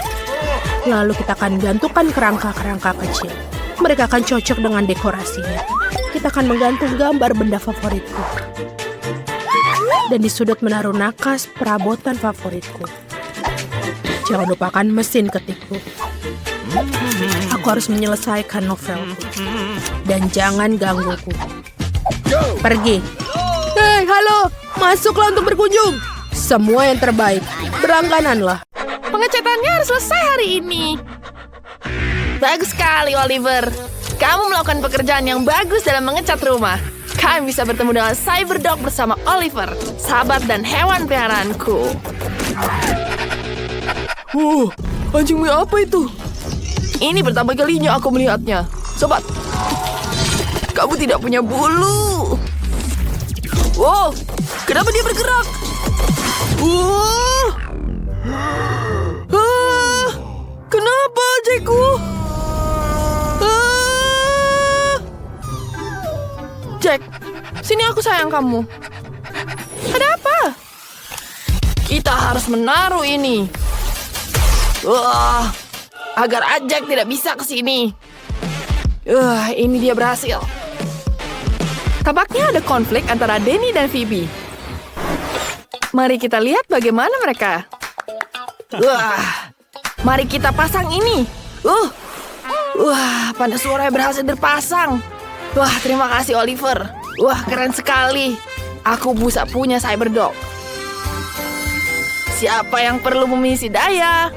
Lalu kita akan gantungkan kerangka-kerangka kecil. Mereka akan cocok dengan dekorasinya. Kita akan menggantung gambar benda favoritku. Dan di sudut menaruh nakas perabotan favoritku. Jangan lupakan mesin ketikku. Aku harus menyelesaikan novelku. Dan jangan gangguku. Pergi. Hei, halo. Masuklah untuk berkunjung. Semua yang terbaik. Berlanggananlah. Pengecatannya harus selesai hari ini. Bagus sekali, Oliver. Kamu melakukan pekerjaan yang bagus dalam mengecat rumah. Kami bisa bertemu dengan Cyberdog bersama Oliver, sahabat dan hewan peliharaanku. Anjing mie apa itu? Ini pertama kalinya aku melihatnya. Sobat, kamu tidak punya bulu. Wow, kenapa dia bergerak? Kenapa, Jackku? Jack, sini aku sayang kamu. Ada apa? Kita harus menaruh ini. Agar Jack tidak bisa ke sini. Ini dia berhasil. Tampaknya ada konflik antara Danny dan Phoebe. Mari kita lihat bagaimana mereka. Mari kita pasang ini. Panah suaranya berhasil terpasang. Terima kasih Oliver. Keren sekali. Aku bisa punya Cyberdog. Siapa yang perlu mengisi daya?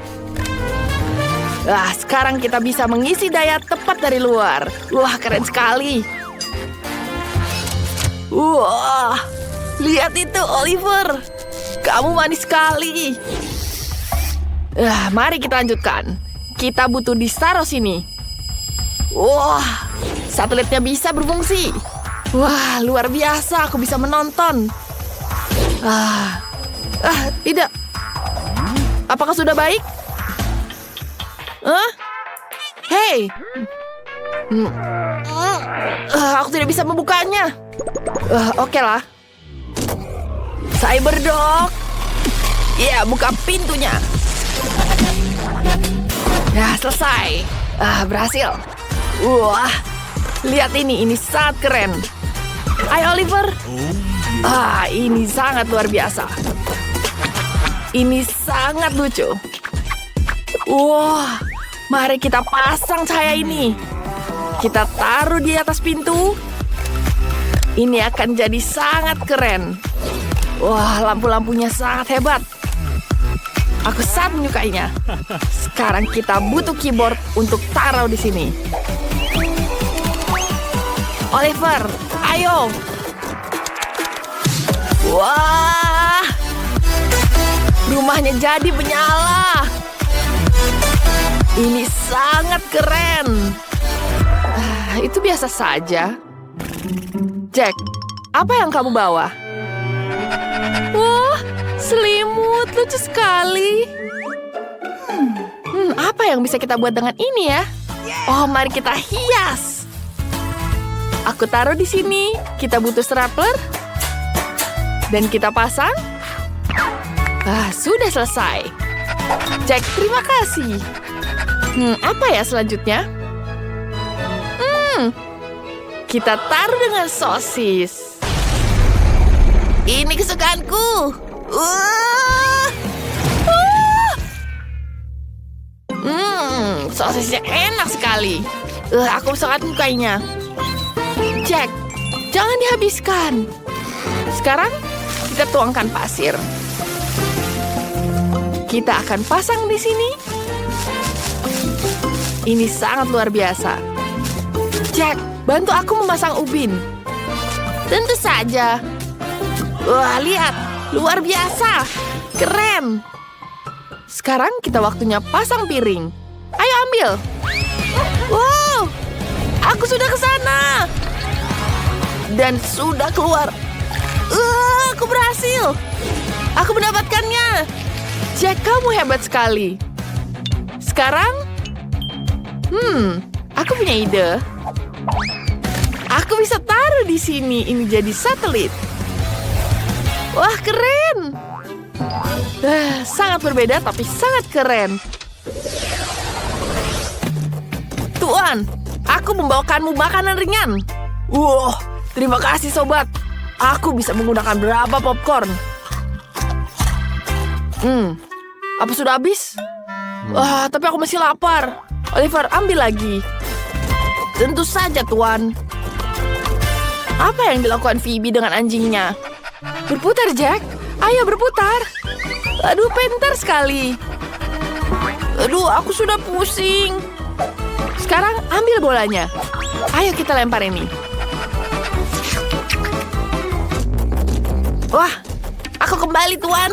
Sekarang kita bisa mengisi daya tepat dari luar. Keren sekali. Lihat itu Oliver. Kamu manis sekali. Mari kita lanjutkan. Kita butuh ditaruh sini. Satelitnya bisa berfungsi. Luar biasa. Aku bisa menonton. Tidak. Apakah sudah baik? Hei. Aku tidak bisa membukanya. Oke lah. Cyberdog. Buka pintunya. Selesai. Berhasil. Lihat ini sangat keren. Ayo Oliver. Ini sangat luar biasa. Ini sangat lucu. Mari kita pasang cahaya ini. Kita taruh di atas pintu. Ini akan jadi sangat keren. Lampu-lampunya sangat hebat. Aku sangat menyukainya. Sekarang kita butuh keyboard untuk taruh di sini. Oliver, ayo. Rumahnya jadi menyala. Ini sangat keren. Itu biasa saja. Jack, apa yang kamu bawa? Selimut, lucu sekali. Apa yang bisa kita buat dengan ini ya? Mari kita hias. Aku taruh di sini. Kita butuh stapler. Dan kita pasang. Sudah selesai. Jack, terima kasih. Apa ya selanjutnya? Kita taruh dengan sosis. Ini kesukaanku. Sosisnya enak sekali. Aku sangat menyukainya. Jack, jangan dihabiskan. Sekarang kita tuangkan pasir. Kita akan pasang di sini. Ini sangat luar biasa. Jack, bantu aku memasang ubin. Tentu saja. Lihat, luar biasa. Keren. Sekarang kita waktunya pasang piring. Ayo ambil. Aku sudah ke sana. Dan sudah keluar. Aku berhasil. Aku mendapatkannya. Jack, kamu hebat sekali. Sekarang, aku punya ide. Aku bisa taruh di sini. Ini jadi satelit. Keren. Sangat berbeda tapi sangat keren. Tuan, aku membawakanmu makanan ringan. Terima kasih sobat. Aku bisa menggunakan berapa popcorn. Apa sudah habis? Tapi aku masih lapar. Oliver, ambil lagi. Tentu saja, Tuan. Apa yang dilakukan Phoebe dengan anjingnya? Berputar, Jack. Ayo berputar. Aduh, pintar sekali. Aduh, aku sudah pusing. Sekarang ambil bolanya. Ayo kita lempar ini. Wah, aku kembali, Tuan.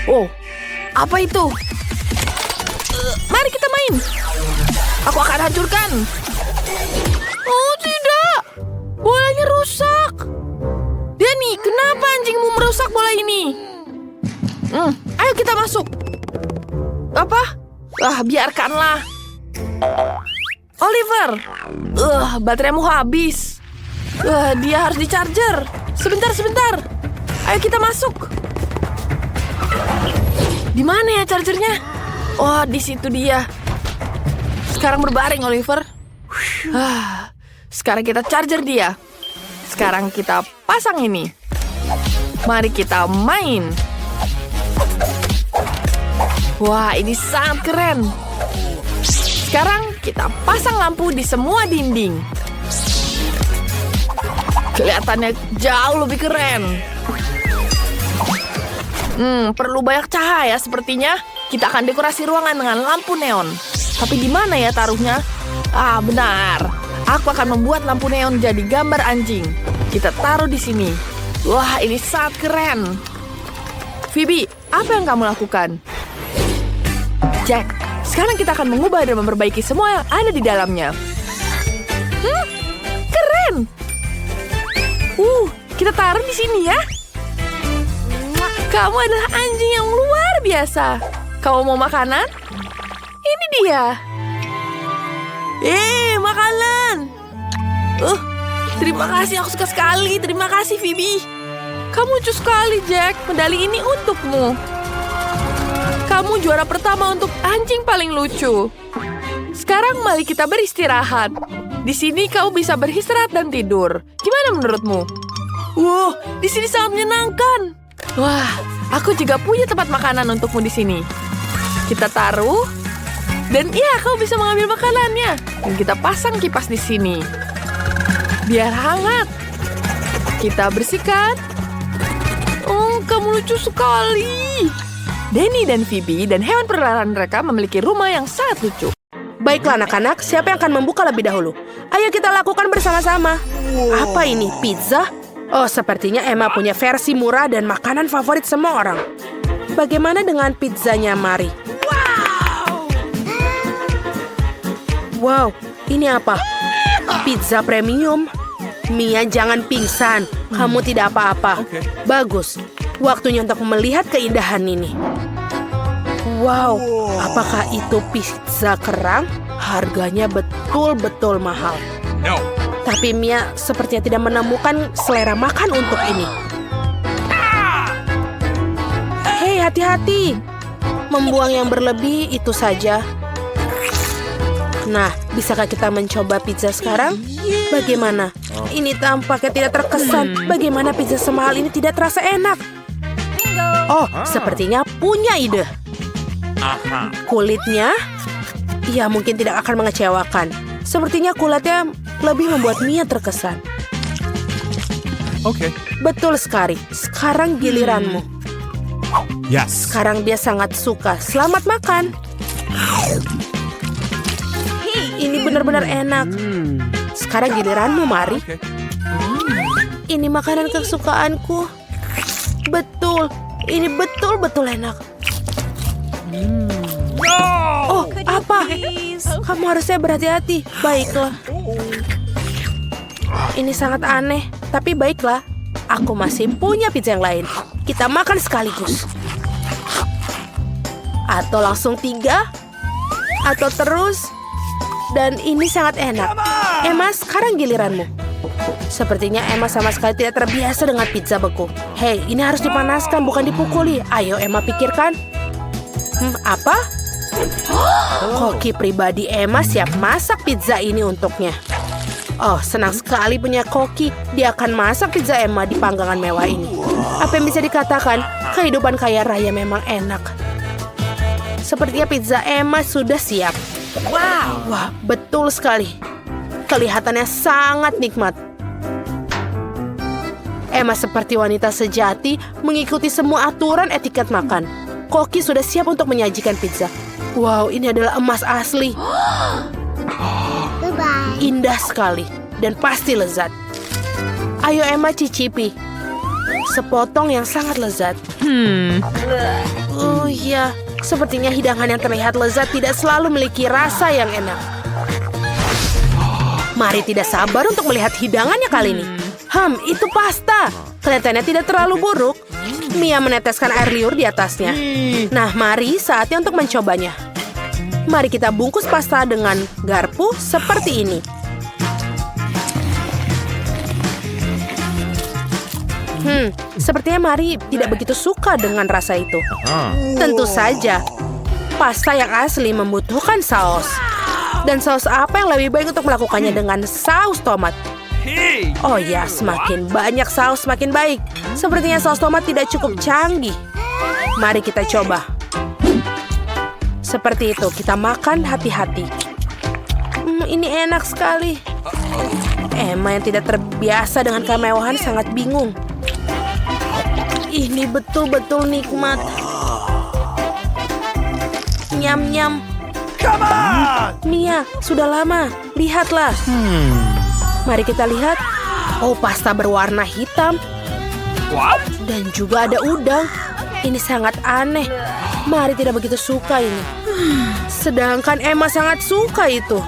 Oh, apa itu? Mari kita main. Aku akan hancurkan. Oh, tidak. Bolanya rusak. Danny, kenapa anjingmu merusak bola ini? Ayo kita masuk. Apa? Biarkanlah. Oliver. Bateraimu habis. Dia harus di-charger. Sebentar. Ayo kita masuk. Di mana ya chargernya? Oh, di situ dia. Sekarang berbaring, Oliver. Sekarang kita charger dia. Sekarang kita pasang ini. Mari kita main. Wah, ini sangat keren. Sekarang kita pasang lampu di semua dinding. Kelihatannya jauh lebih keren. Perlu banyak cahaya sepertinya. Kita akan dekorasi ruangan dengan lampu neon. Tapi di mana ya taruhnya? Benar. Aku akan membuat lampu neon jadi gambar anjing. Kita taruh di sini. Wah, ini sangat keren. Phoebe, apa yang kamu lakukan? Jack, sekarang kita akan mengubah dan memperbaiki semua yang ada di dalamnya. Keren. Kita taruh di sini ya. Kamu adalah anjing yang luar biasa. Kamu mau makanan? Ini dia. Makanan. Terima kasih, aku suka sekali. Terima kasih, Phoebe. Kamu lucu sekali, Jack. Medali ini untukmu. Kamu juara pertama untuk anjing paling lucu. Sekarang mari kita beristirahat. Di sini kau bisa beristirahat dan tidur. Gimana menurutmu? Di sini sangat menyenangkan. Wah, aku juga punya tempat makanan untukmu di sini. Kita taruh, dan kau bisa mengambil makanannya. Dan kita pasang kipas di sini, biar hangat. Kita bersihkan. Kamu lucu sekali. Danny dan Phoebe dan hewan peliharaan mereka memiliki rumah yang sangat lucu. Baiklah anak-anak, siapa yang akan membuka lebih dahulu? Ayo kita lakukan bersama-sama. Apa ini, pizza? Oh, sepertinya Emma punya versi murah dan makanan favorit semua orang. Bagaimana dengan pizzanya Mari? Wow, ini apa? Pizza premium. Mia, jangan pingsan. Kamu tidak apa-apa. Bagus. Waktunya untuk melihat keindahan ini. Wow, apakah itu pizza kerang? Harganya betul-betul mahal. No. Tapi Mia sepertinya tidak menemukan selera makan untuk ini. Hei, hati-hati. Membuang yang berlebih itu saja. Nah, bisakah kita mencoba pizza sekarang? Bagaimana? Ini tampaknya tidak terkesan. Bagaimana pizza semahal ini tidak terasa enak? Oh, sepertinya punya ide. Kulitnya? Ya, mungkin tidak akan mengecewakan. Sepertinya kulitnya lebih membuat Mia terkesan. Oke. Betul sekali. Sekarang giliranmu. Yes. Sekarang dia sangat suka. Selamat makan. Ini benar-benar enak. Sekarang giliranmu, Mari. Oke. Ini makanan kesukaanku. Betul. Ini betul-betul enak. Oh, apa? Kamu harusnya berhati-hati. Baiklah. Ini sangat aneh, tapi baiklah. Aku masih punya pizza yang lain. Kita makan sekaligus. Atau langsung 3. Atau terus. Dan ini sangat enak. Emma, sekarang giliranmu. Sepertinya Emma sama sekali tidak terbiasa dengan pizza beku. Hei, ini harus dipanaskan, bukan dipukuli. Ayo, Emma pikirkan. Apa? Koki pribadi Emma siap masak pizza ini untuknya. Oh, senang sekali punya Koki. Dia akan masak pizza Emma di panggangan mewah ini. Apa yang bisa dikatakan? Kehidupan kaya raya memang enak. Sepertinya pizza Emma sudah siap. Wow, wah, betul sekali. Kelihatannya sangat nikmat. Emma seperti wanita sejati mengikuti semua aturan etiket makan. Koki sudah siap untuk menyajikan pizza. Wow, ini adalah emas asli. Indah sekali dan pasti lezat. Ayo Emma cicipi. Sepotong yang sangat lezat. Oh iya, sepertinya hidangan yang terlihat lezat tidak selalu memiliki rasa yang enak. Mari tidak sabar untuk melihat hidangannya kali ini. Itu pasta. Kelihatannya tidak terlalu buruk. Mia meneteskan air liur di atasnya. Nah, mari saatnya untuk mencobanya. Mari kita bungkus pasta dengan garpu seperti ini. Sepertinya Mari tidak begitu suka dengan rasa itu. Tentu saja, pasta yang asli membutuhkan saus. Dan saus apa yang lebih baik untuk melakukannya dengan saus tomat? Oh ya, semakin banyak saus semakin baik. Sepertinya saus tomat tidak cukup canggih. Mari kita coba. Seperti itu, kita makan hati-hati. Ini enak sekali. Emma yang tidak terbiasa dengan kemewahan sangat bingung. Ini betul-betul nikmat. Nyam-nyam. Mia, sudah lama. Lihatlah. Mari kita lihat. Oh, pasta berwarna hitam. Dan juga ada udang. Ini sangat aneh. Mari tidak begitu suka ini. Sedangkan Emma sangat suka itu.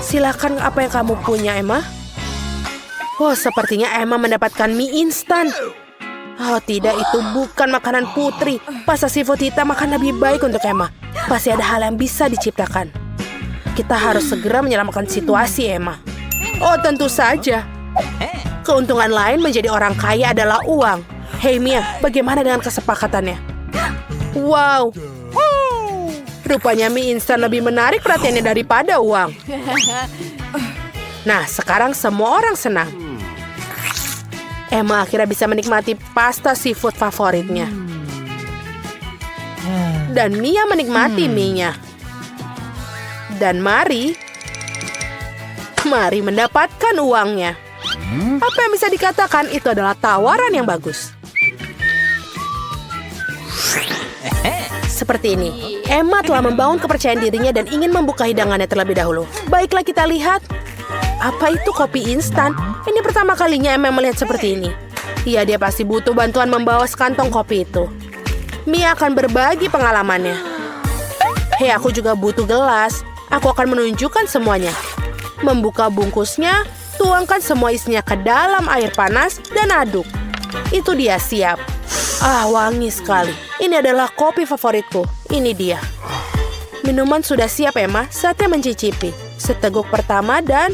Silakan apa yang kamu punya, Emma. Oh, sepertinya Emma mendapatkan mie instan. Oh tidak, itu bukan makanan putri. Pasta seafood hitam akan lebih baik untuk Emma. Pasti ada hal yang bisa diciptakan. Kita harus segera menyelamatkan situasi, Emma. Oh, tentu saja. Keuntungan lain menjadi orang kaya adalah uang. Hei Mia, bagaimana dengan kesepakatannya? Wow. Rupanya mie instan lebih menarik perhatiannya daripada uang. Nah, sekarang semua orang senang. Emma akhirnya bisa menikmati pasta seafood favoritnya. Dan Mia menikmati mie-nya. Dan Mari mendapatkan uangnya. Apa yang bisa dikatakan itu adalah tawaran yang bagus. Seperti ini, Emma telah membangun kepercayaan dirinya dan ingin membuka hidangannya terlebih dahulu. Baiklah kita lihat. Apa itu kopi instan? Ini pertama kalinya Emma melihat seperti ini. Iya, dia pasti butuh bantuan membawa sekantong kopi itu. Mia akan berbagi pengalamannya. Hei, aku juga butuh gelas. Aku akan menunjukkan semuanya. Membuka bungkusnya, tuangkan semua isinya ke dalam air panas dan aduk. Itu dia siap. Wangi sekali. Ini adalah kopi favoritku. Ini dia. Minuman sudah siap, Emma. Saatnya mencicipi. Seteguk pertama dan...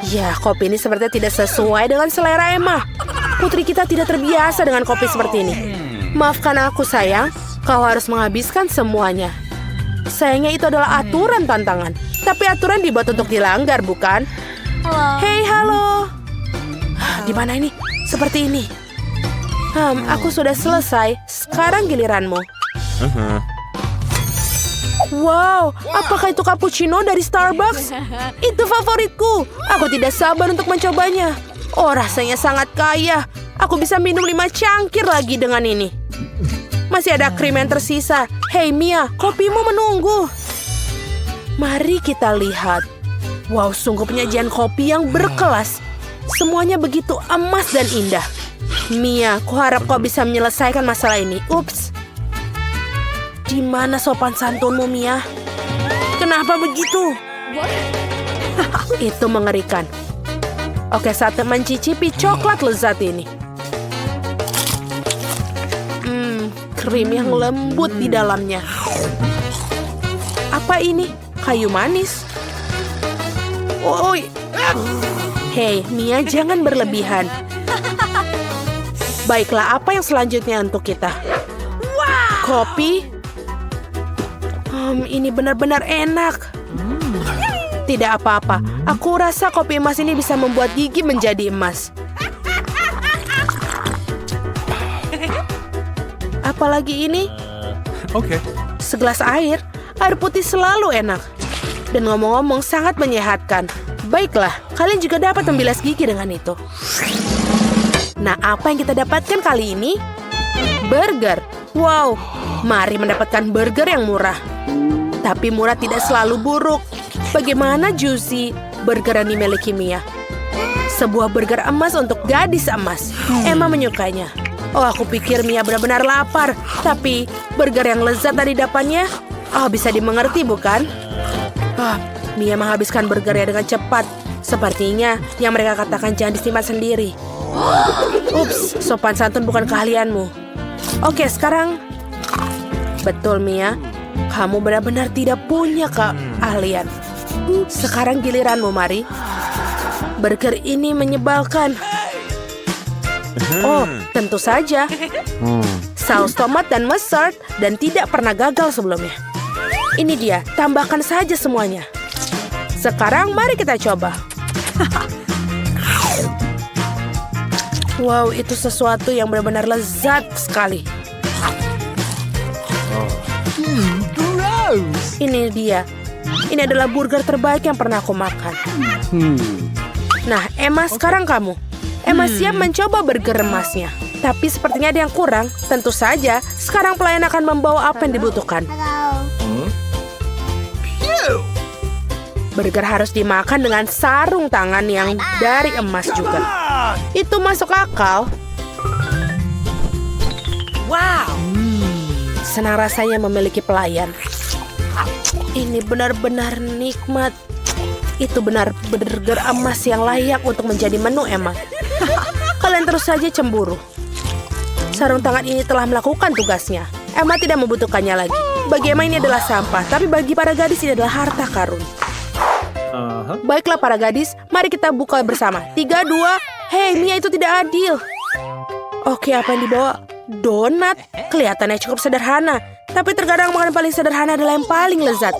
Ya, kopi ini sepertinya tidak sesuai dengan selera Emma. Putri kita tidak terbiasa dengan kopi seperti ini. Maafkan aku, sayang. Kau harus menghabiskan semuanya. Sayangnya itu adalah aturan tantangan. Tapi aturan dibuat untuk dilanggar, bukan? Hei, halo. Di mana ini? Seperti ini. Aku sudah selesai. Sekarang giliranmu. Wow, apakah itu cappuccino dari Starbucks? Itu favoritku. Aku tidak sabar untuk mencobanya. Oh, rasanya sangat kaya. Aku bisa minum 5 cangkir lagi dengan ini. Masih ada krim yang tersisa. Hei Mia, kopimu menunggu. Mari kita lihat. Wow, sungguh penyajian kopi yang berkelas. Semuanya begitu emas dan indah. Mia, kuharap kau bisa menyelesaikan masalah ini. Ups. Di mana sopan santunmu, Mia? Kenapa begitu? Itu mengerikan. Oke, saatnya mencicipi coklat lezat ini. Krim yang lembut di dalamnya. Apa ini? Kayu manis? Hei, Mia, jangan berlebihan. Baiklah, apa yang selanjutnya untuk kita? Kopi? Ini benar-benar enak. Tidak apa-apa. Aku rasa kopi emas ini bisa membuat gigi menjadi emas. Apalagi ini? Okay. Segelas air. Air putih selalu enak. Dan ngomong-ngomong sangat menyehatkan. Baiklah, kalian juga dapat membilas gigi dengan itu. Nah, apa yang kita dapatkan kali ini? Burger. Wow, Mari mendapatkan burger yang murah. Tapi murah tidak selalu buruk. Bagaimana juicy burger yang dimiliki Mia? Sebuah burger emas untuk gadis emas. Emma menyukainya. Oh, aku pikir Mia benar-benar lapar. Tapi burger yang lezat tadi dapannya, bisa dimengerti bukan? Mia menghabiskan burgernya dengan cepat. Sepertinya yang mereka katakan jangan disimpan sendiri. Ups, sopan santun bukan keahlianmu. Oke, sekarang. Betul, Mia. Kamu benar-benar tidak punya keahlian. Sekarang giliranmu, Mari. Burger ini menyebalkan. Oh, tentu saja. Saus tomat dan mustard dan tidak pernah gagal sebelumnya. Ini dia, tambahkan saja semuanya. Sekarang mari kita coba. Wow, itu sesuatu yang benar-benar lezat sekali. Ini dia. Ini adalah burger terbaik yang pernah aku makan. Nah, Emma, sekarang kamu. Emma siap mencoba burger emasnya. Tapi sepertinya ada yang kurang. Tentu saja, sekarang pelayan akan membawa apa yang dibutuhkan. Burger harus dimakan dengan sarung tangan yang dari emas juga. Itu masuk akal. Wow. Senang rasanya memiliki pelayan. Ini benar-benar nikmat. Itu benar burger emas yang layak untuk menjadi menu Emma. Kalian terus saja cemburu. Sarung tangan ini telah melakukan tugasnya. Emma tidak membutuhkannya lagi. Bagi Emma ini adalah sampah, tapi bagi para gadis ini adalah harta karun. Baiklah para gadis, mari kita buka bersama. 3, 2, hei Mia, itu tidak adil. Oke, apa yang dibawa? Donat. Kelihatannya cukup sederhana, tapi terkadang makanan paling sederhana adalah yang paling lezat.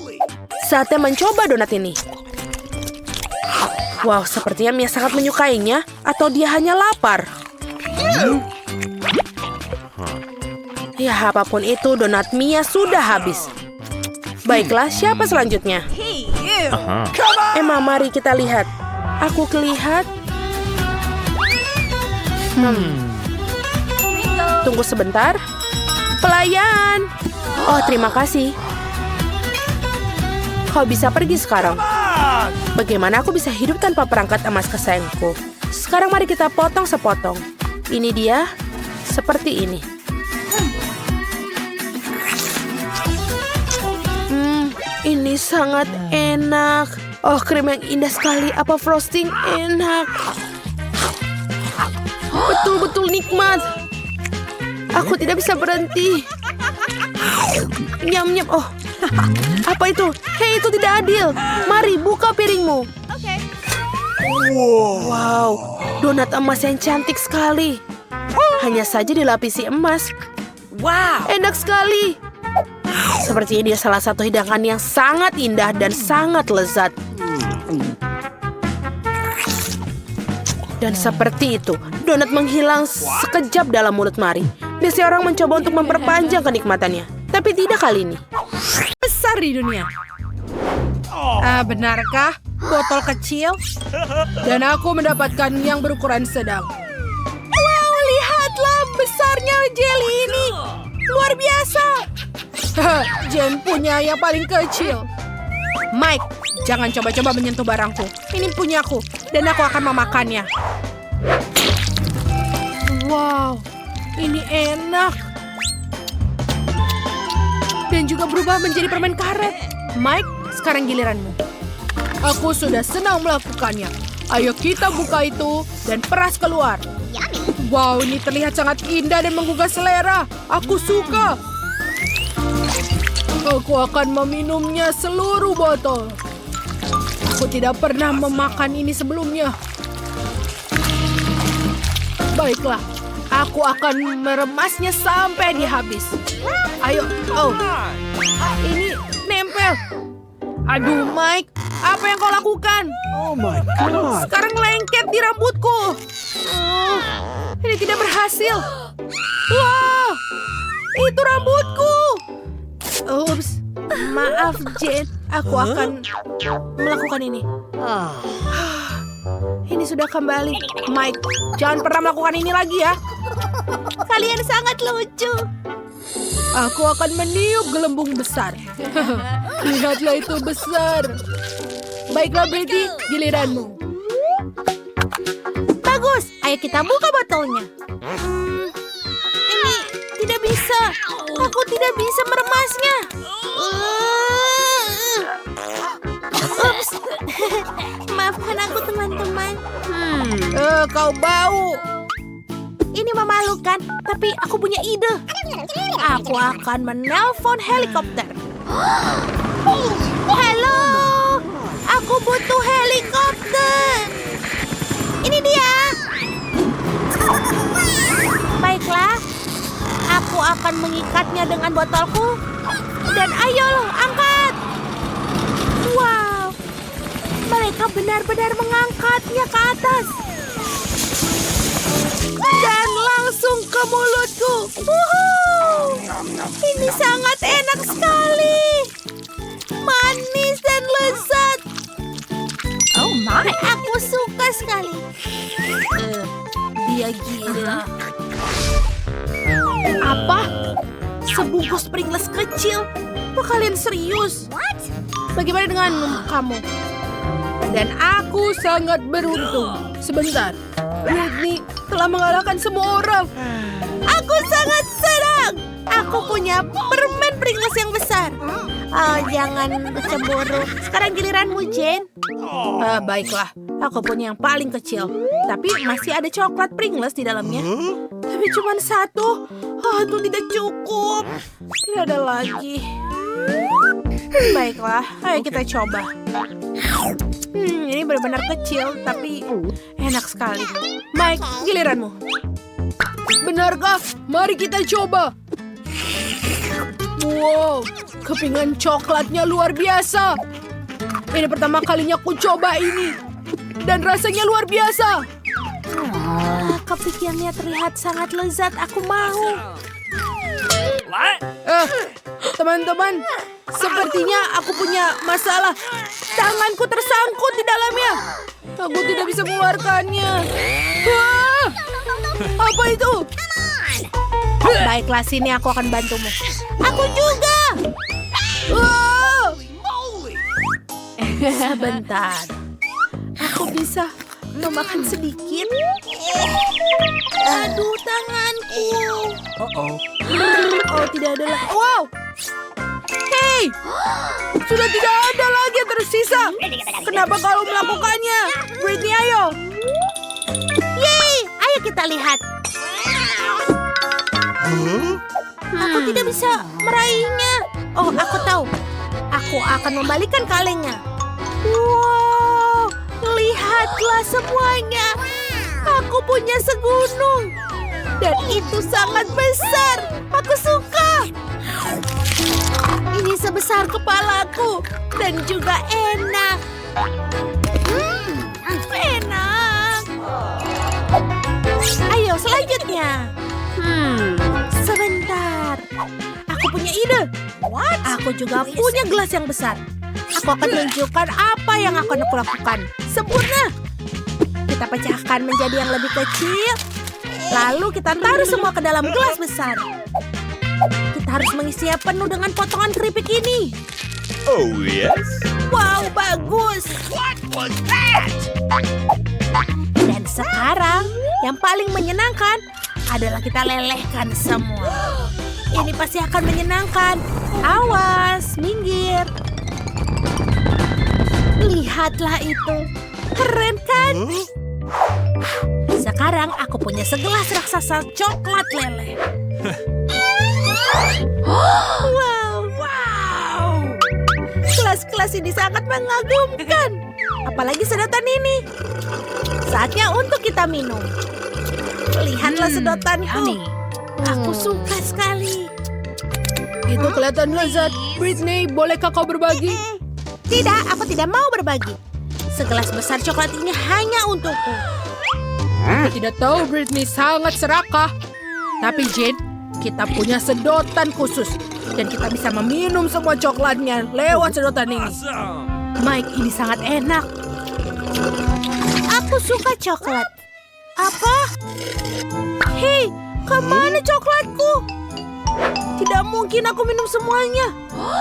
Saatnya mencoba donat ini. Wow, sepertinya Mia sangat menyukainya. Atau dia hanya lapar. Ya, apapun itu, donat Mia sudah habis. Baiklah, siapa selanjutnya? Emma, mari kita lihat. Aku kelihat. Tunggu sebentar. Pelayan. Oh, terima kasih. Kau bisa pergi sekarang. Bagaimana aku bisa hidup tanpa perangkat emas kesayanganku? Sekarang mari kita potong sepotong. Ini dia. Seperti ini. Ini sangat enak. Oh, krim yang indah sekali. Apa frosting enak. Betul-betul nikmat. Aku tidak bisa berhenti. Nyam-nyam. Oh, apa itu? Hei, itu tidak adil. Mari, buka piringmu. Wow, donat emas yang cantik sekali. Hanya saja dilapisi emas. Wow, enak sekali. Sepertinya dia salah satu hidangan yang sangat indah dan sangat lezat. Dan seperti itu, donat menghilang sekejap dalam mulut Mari. Biasanya orang mencoba untuk memperpanjang kenikmatannya, tapi tidak kali ini. Besar di dunia. Benarkah? Botol kecil? Dan aku mendapatkan yang berukuran sedang. Wow, lihatlah besarnya jelly ini. Luar biasa. Jen punya yang paling kecil. Mike, jangan coba-coba menyentuh barangku. Ini punyaku, dan aku akan memakannya. Wow, ini enak. Dan juga berubah menjadi permen karet. Mike, sekarang giliranmu. Aku sudah senang melakukannya. Ayo kita buka itu dan peras keluar. Wow, ini terlihat sangat indah dan menggugah selera. Aku suka. Aku akan meminumnya seluruh botol. Aku tidak pernah memakan ini sebelumnya. Baiklah, aku akan meremasnya sampai dia habis. Ayo, oh, ini nempel. Aduh, Mike, apa yang kau lakukan? Oh my God. Sekarang lengket di rambutku. Ini tidak berhasil. Wah, itu rambutku. Ups, maaf Jen, aku akan melakukan ini. Ini sudah kembali. Mike, jangan pernah melakukan ini lagi ya. Kalian sangat lucu. Aku akan meniup gelembung besar. Lihatlah itu besar. Baiklah Brady, giliranmu. Bagus, ayo kita buka botolnya. Ini tidak bisa. Aku tidak bisa meremasnya. Ups. Maafkan aku teman-teman. Kau bau. Ini memalukan, tapi aku punya ide. Aku akan menelpon helikopter. Halo, aku butuh helikopter. Ini dia. Baiklah, aku akan mengikatnya dengan botolku. Dan ayo, angkat. Wow, mereka benar-benar mengangkatnya ke atas. Dan langsung ke mulutku. Wuhuu! Ini sangat enak sekali. Manis dan lezat. Oh my, aku suka sekali. Dia gila. Apa? Sebungkus Pringles kecil? Apa kalian serius? Bagaimana dengan kamu? Dan aku sangat beruntung. Sebentar, Whitney telah mengalahkan semua orang. Aku sangat senang. Aku punya permen Pringles yang besar. Oh, jangan cemburu. Sekarang giliranmu, Jane. Baiklah, aku punya yang paling kecil. Tapi masih ada coklat Pringles di dalamnya. Tapi cuma satu. Itu tidak cukup. Tidak ada lagi. Baiklah, ayo kita coba. Ini benar-benar kecil, tapi enak sekali. Mike, giliranmu. Benarkah? Mari kita coba. Wow, kepingan coklatnya luar biasa. Ini pertama kalinya aku coba ini. Dan rasanya luar biasa. Kepikirnya terlihat sangat lezat. Aku mau. Teman-teman, sepertinya aku punya masalah. Tanganku tersangkut di dalamnya. Aku tidak bisa mengeluarkannya. Apa itu? Baiklah, sini aku akan bantumu. Aku juga. Sebentar. Aku bisa memakan sedikit. Aduh, tanganku. Oh, tidak ada lagi. Wow! Hei! Sudah tidak ada lagi yang tersisa. Kenapa kau melakukannya? Britney, ayo. Yeay, ayo kita lihat. Aku tidak bisa meraihnya. Oh, aku tahu. Aku akan membalikan kalengnya. Wow, lihatlah semuanya. Aku punya segunung. Dan itu sangat besar. Aku suka. Ini sebesar kepalaku. Dan juga enak. Enak. Ayo, selanjutnya. Sebentar. Aku punya ide. Aku juga punya gelas yang besar. Aku akan tunjukkan apa yang akan aku lakukan. Sempurna. Kita pecahkan menjadi yang lebih kecil. Lalu kita taruh semua ke dalam gelas besar. Kita harus mengisinya penuh dengan potongan keripik ini. Oh, yes? Wow, bagus. Dan sekarang, yang paling menyenangkan adalah kita lelehkan semua. Ini pasti akan menyenangkan. Awas, minggir. Lihatlah itu. Keren kan? Sekarang aku punya segelas raksasa coklat leleh. Wow. Gelas-gelas ini sangat mengagumkan. Apalagi sedotan ini. Saatnya untuk kita minum. Lihatlah sedotanku. Aku suka sekali. Itu kelihatan lezat. Britney, bolehkah kau berbagi? Tidak, aku tidak mau berbagi. Segelas besar coklat ini hanya untukku. Aku tidak tahu Britney sangat serakah. Tapi Jane, kita punya sedotan khusus. Dan kita bisa meminum semua coklatnya lewat sedotan ini. Mike, ini sangat enak. Aku suka coklat. Apa? Hei, kemana coklatku? Tidak mungkin aku minum semuanya.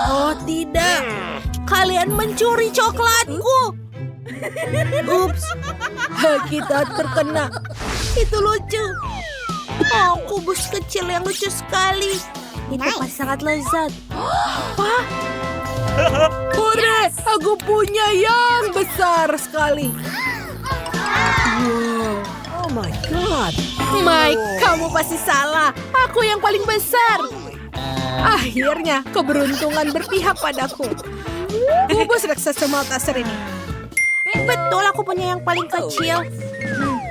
Oh tidak, kalian mencuri coklatku. Ups, kita terkena. Itu lucu. Oh, kubus kecil yang lucu sekali. Itu pasti sangat lezat. Apa? Hore, aku punya yang besar sekali. Oh my God. Mike, kamu pasti salah. Aku yang paling besar. Akhirnya, keberuntungan berpihak padaku. Kubus raksasa Malteser ini. Betul, aku punya yang paling kecil.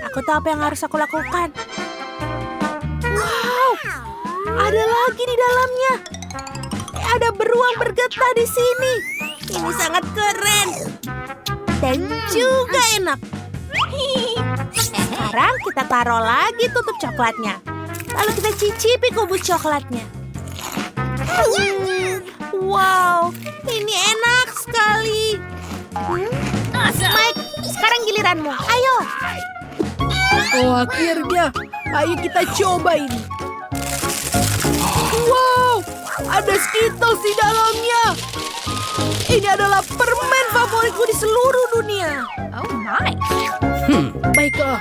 Aku tahu apa yang harus aku lakukan. Wow, ada lagi di dalamnya. Ada beruang bergetah di sini. Ini sangat keren. Dan juga enak. Sekarang kita taruh lagi tutup coklatnya. Lalu kita cicipi kubus coklatnya. Wow, ini enak sekali. Mike, sekarang giliranmu. Ayo. Oh, akhirnya. Ayo kita coba ini. Wow, ada Skittles di dalamnya. Ini adalah permen favoritku di seluruh dunia. Oh my. Baiklah,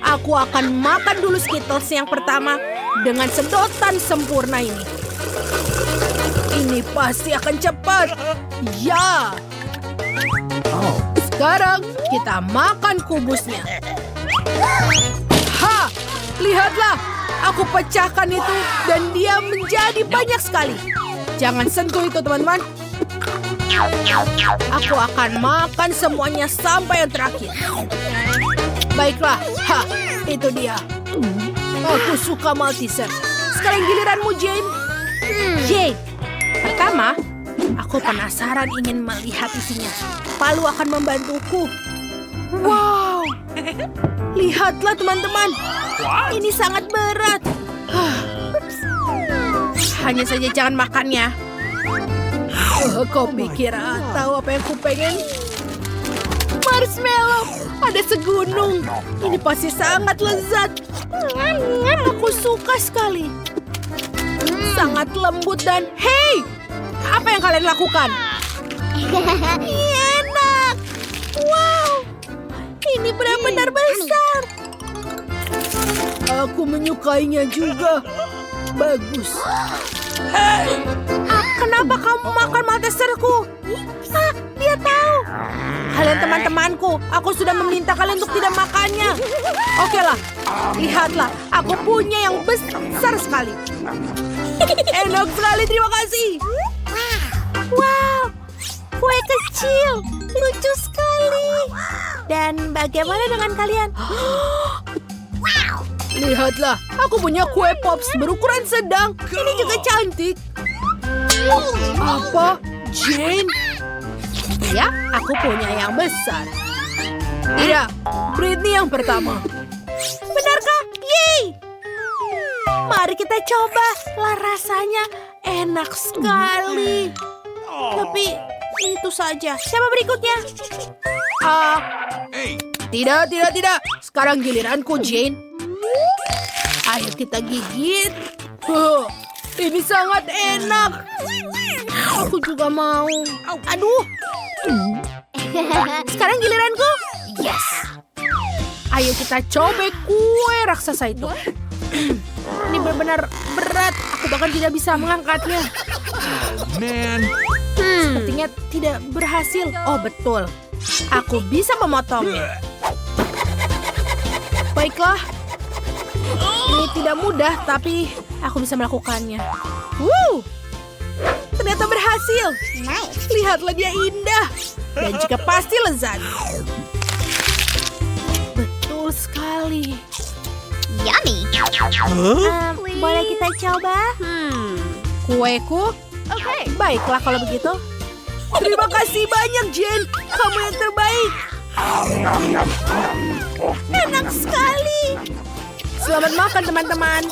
aku akan makan dulu Skittles yang pertama dengan sedotan sempurna ini. Ini pasti akan cepat. Ya. Sekarang kita makan kubusnya. Ha! Lihatlah, aku pecahkan itu dan dia menjadi banyak sekali. Jangan sentuh itu, teman-teman. Aku akan makan semuanya sampai yang terakhir. Baiklah, ha, itu dia. Aku suka Malteser. Sekarang giliranmu, Jane. Jane, pertama, aku penasaran ingin melihat isinya. Palu akan membantuku. Wow, lihatlah teman-teman. Ini sangat berat. Hanya saja jangan makannya. Kau pikir tahu apa yang ku pengen? Marshmallow, ada segunung. Ini pasti sangat lezat. Aku suka sekali. Sangat lembut dan hey, apa yang kalian lakukan? Enak. Wow, ini benar-benar besar. Aku menyukainya juga. Bagus. Kenapa kamu makan Malteserku? Dia tahu. Kalian teman-temanku, aku sudah meminta kalian untuk tidak makannya. Oke lah, lihatlah. Aku punya yang besar sekali. Enak sekali, terima kasih. Wow, kue kecil, lucu sekali. Dan bagaimana dengan kalian? Lihatlah, aku punya kue pops berukuran sedang. Ini juga cantik. Apa? Jane? Ya, aku punya yang besar. Tidak, Britney yang pertama. Benarkah? Yeay! Mari kita coba. Lah rasanya enak sekali. Tapi itu saja. Siapa berikutnya? Tidak. Sekarang giliranku, Jane. Ayo kita gigit. Ini sangat enak. Aku juga mau. Aduh. Sekarang giliranku. Yes. Ayo kita cobek kue raksasa itu. Ini benar-benar berat. Aku bahkan tidak bisa mengangkatnya. Man. Sepertinya tidak berhasil. Oh, betul. Aku bisa memotongnya. Baiklah. Ini tidak mudah, tapi aku bisa melakukannya. Ternyata berhasil. Lihatlah dia indah. Dan juga pasti lezat. Betul sekali. Yummy. Boleh kita coba? Kueku? Baiklah kalau begitu. Terima kasih banyak, Jane. Kamu yang terbaik. Enak sekali. Selamat makan, teman-teman.